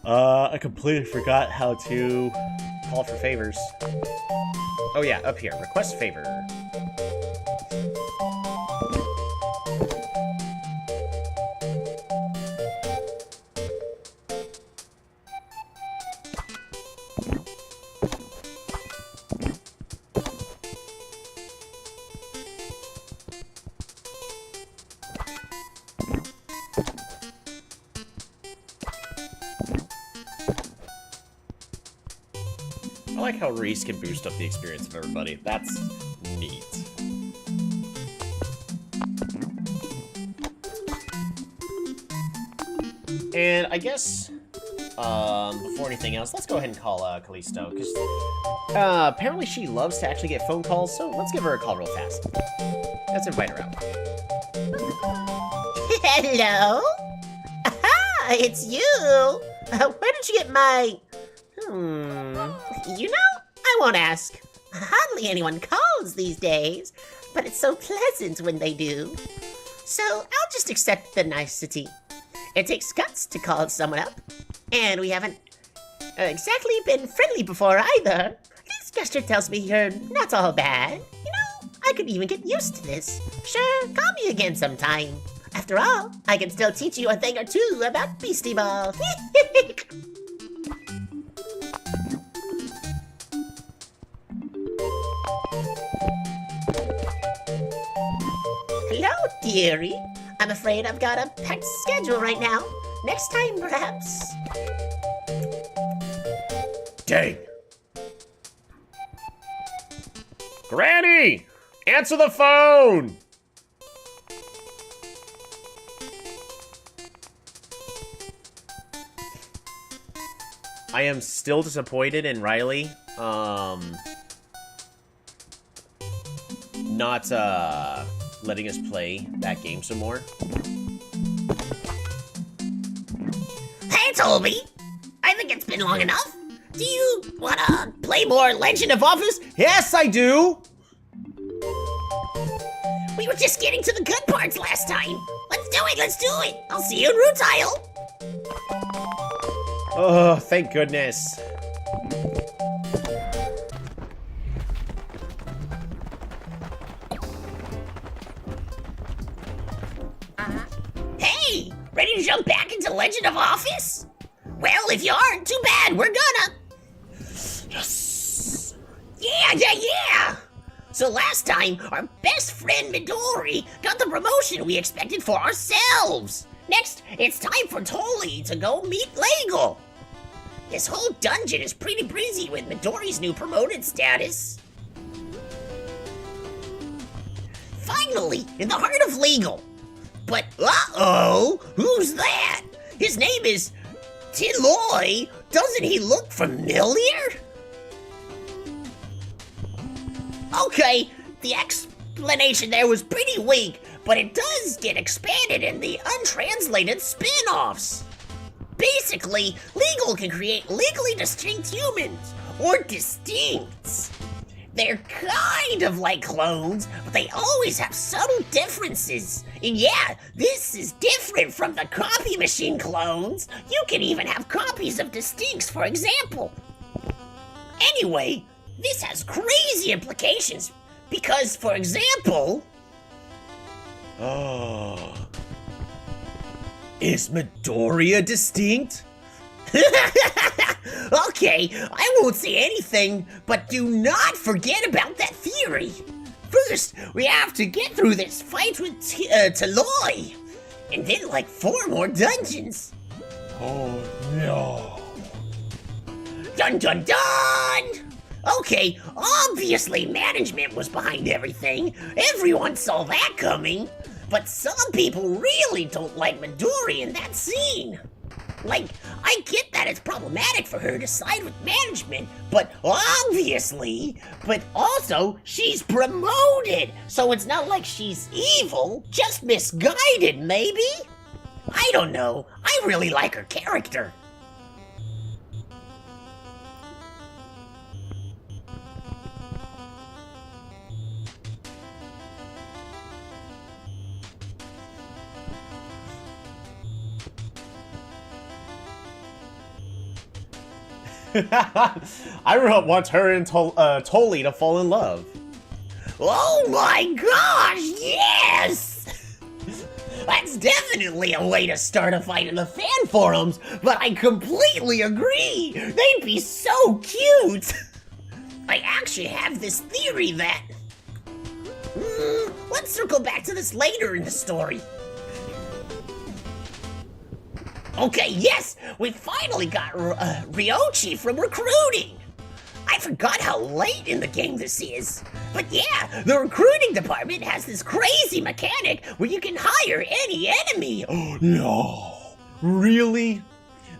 I completely forgot how to call for favors. Oh yeah, up here. Request favor. I like how Reese can boost up the experience of everybody. That's neat. And I guess, before anything else, let's go ahead and call Callisto, because apparently she loves to actually get phone calls, so let's give her a call real fast. Let's invite her out. Hello? Aha, it's you! Where did you get my... You know, I won't ask. Hardly anyone calls these days, but it's so pleasant when they do. So I'll just accept the nicety. It takes guts to call someone up, and we haven't exactly been friendly before either. This gesture tells me you're not all bad. You know, I could even get used to this. Sure, call me again sometime. After all, I can still teach you a thing or two about Beastieball. Hello, dearie. I'm afraid I've got a packed schedule right now. Next time, perhaps. Dang. Granny! Answer the phone! I am still disappointed in Riley, not, letting us play that game some more. Hey, Toby! I think it's been long enough. Do you wanna play more Legend of Office? Yes, I do! We were just getting to the good parts last time. Let's do it! I'll see you in Root Tile! Oh, thank goodness. Hey! Ready to jump back into Legend of Office? Well, if you aren't, too bad. We're gonna... Yes! Yeah! So last time, our best friend Midori got the promotion we expected for ourselves. Next, it's time for Tolly to go meet Legal. This whole dungeon is pretty breezy with Midori's new promoted status. Finally, in the heart of Legal. But, uh-oh, who's that? His name is Tiloy. Doesn't he look familiar? Okay, the explanation there was pretty weak, but it does get expanded in the untranslated spin-offs. Basically, Legal can create legally distinct humans, or distincts. They're kind of like clones, but they always have subtle differences. And yeah, this is different from the copy machine clones. You can even have copies of distincts, for example. Anyway, this has crazy implications, because, for example... Oh... Is Midoriya distinct? Okay, I won't say anything, but do not forget about that theory. First, we have to get through this fight with Taloy, and then like 4 more dungeons. Oh no. Dun dun dun! Okay, obviously management was behind everything. Everyone saw that coming. But some people really don't like Midori in that scene. Like, I get that it's problematic for her to side with management, but also, she's promoted, so it's not like she's evil, just misguided, maybe? I don't know, I really like her character. I want her and Tolly to fall in love. Oh my gosh, yes! That's definitely a way to start a fight in the fan forums, but I completely agree! They'd be so cute! I actually have this theory that... let's circle back to this later in the story. Okay, yes, we finally got Ryochi from recruiting. I forgot how late in the game this is. But yeah, the recruiting department has this crazy mechanic where you can hire any enemy. Oh no, really?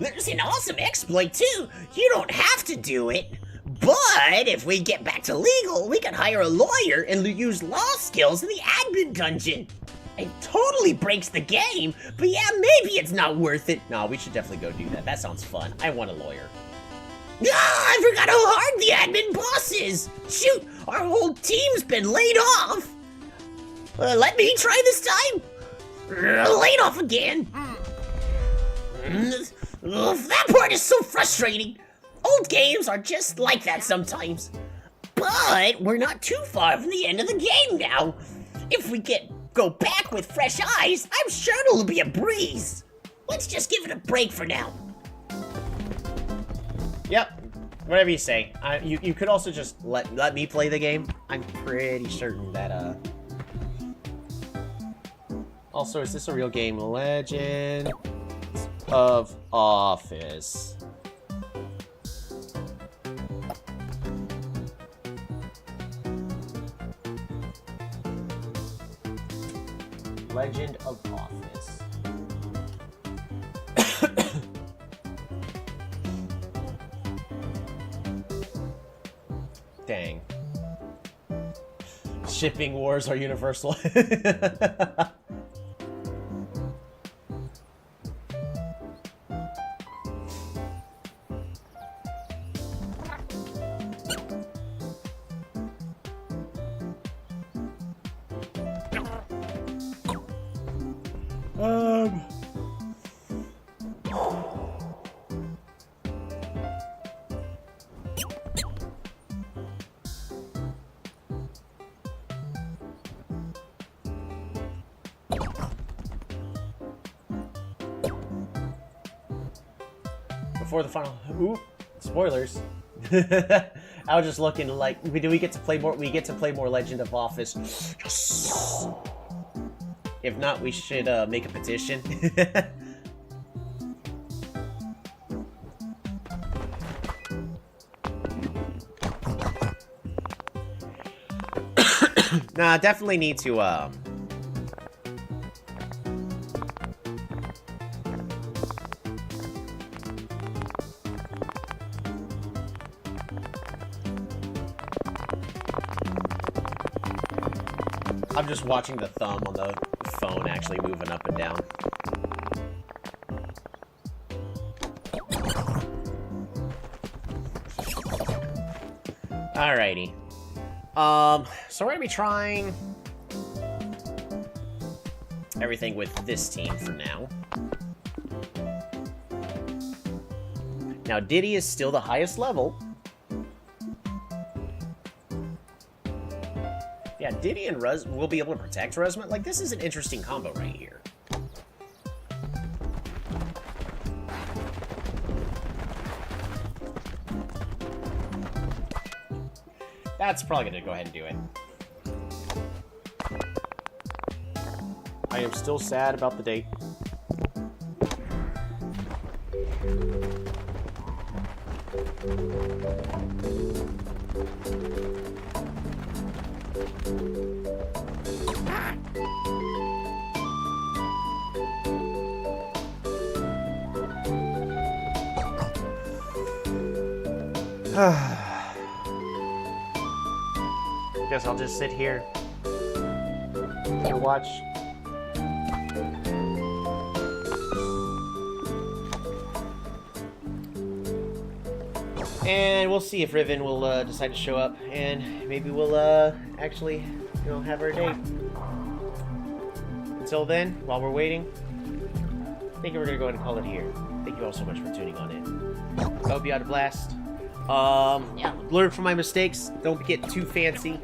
There's an awesome exploit too. You don't have to do it. But if we get back to legal, we can hire a lawyer and use law skills in the admin dungeon. It totally breaks the game, but yeah, maybe it's not worth it. No, we should definitely go do that. That sounds fun. I want a lawyer. Ah, I forgot how hard the admin boss is. Shoot, our whole team's been laid off. Let me try this time. Laid off again. That part is so frustrating. Old games are just like that sometimes. But we're not too far from the end of the game now. If we go back with fresh eyes, I'm sure it'll be a breeze. Let's just give it a break for now. Yep, whatever you say. You could also just let me play the game. I'm pretty certain that, Also, is this a real game? Legend of Office. Legend of Office. Dang. Shipping wars are universal. Before the final, spoilers. I was just looking like, do we get to play more? We get to play more Legend of Office. Yes. If not, we should make a petition. Nah, definitely need to I'm just watching the thumb on the phone actually moving up and down. Alrighty. So we're gonna be trying everything with this team for now. Now, Diddy is still the highest level. Yeah, Diddy and Rez will be able to protect Resma. Like, this is an interesting combo right here. That's probably gonna go ahead and do it. I am still sad about the date. Guess I'll just sit here and watch. And we'll see if Riven will decide to show up, and maybe we'll actually, you know, have our date. Until then, while we're waiting, I think we're gonna go ahead and call it here. Thank you all so much for tuning on in. I hope you had a blast. Learn from my mistakes. Don't get too fancy.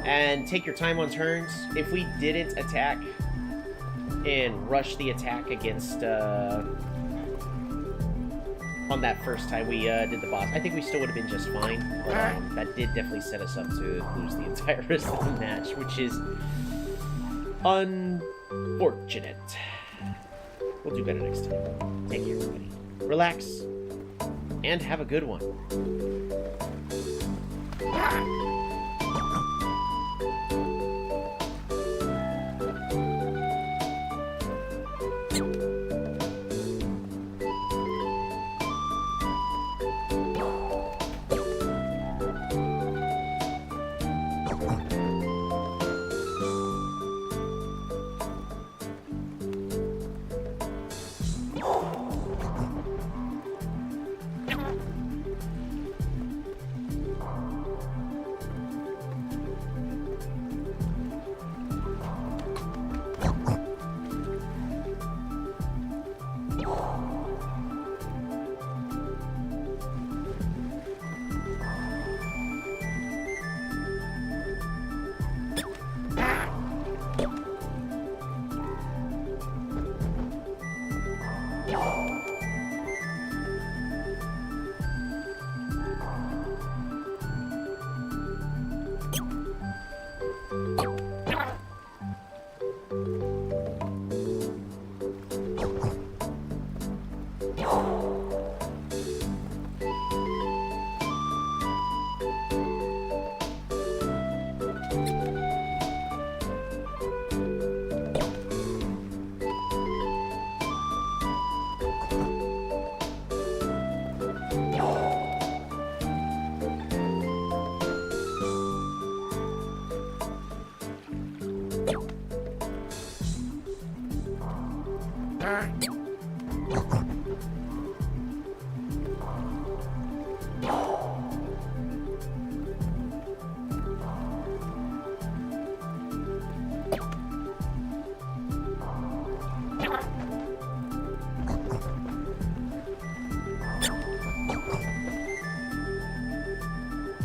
And take your time on turns. If we didn't attack and rush the attack against on that first time we did the boss, I think we still would have been just fine. But that did definitely set us up to lose the entire rest of the match, which is unfortunate. We'll do better next time. Take care, everybody. Relax, and have a good one.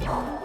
You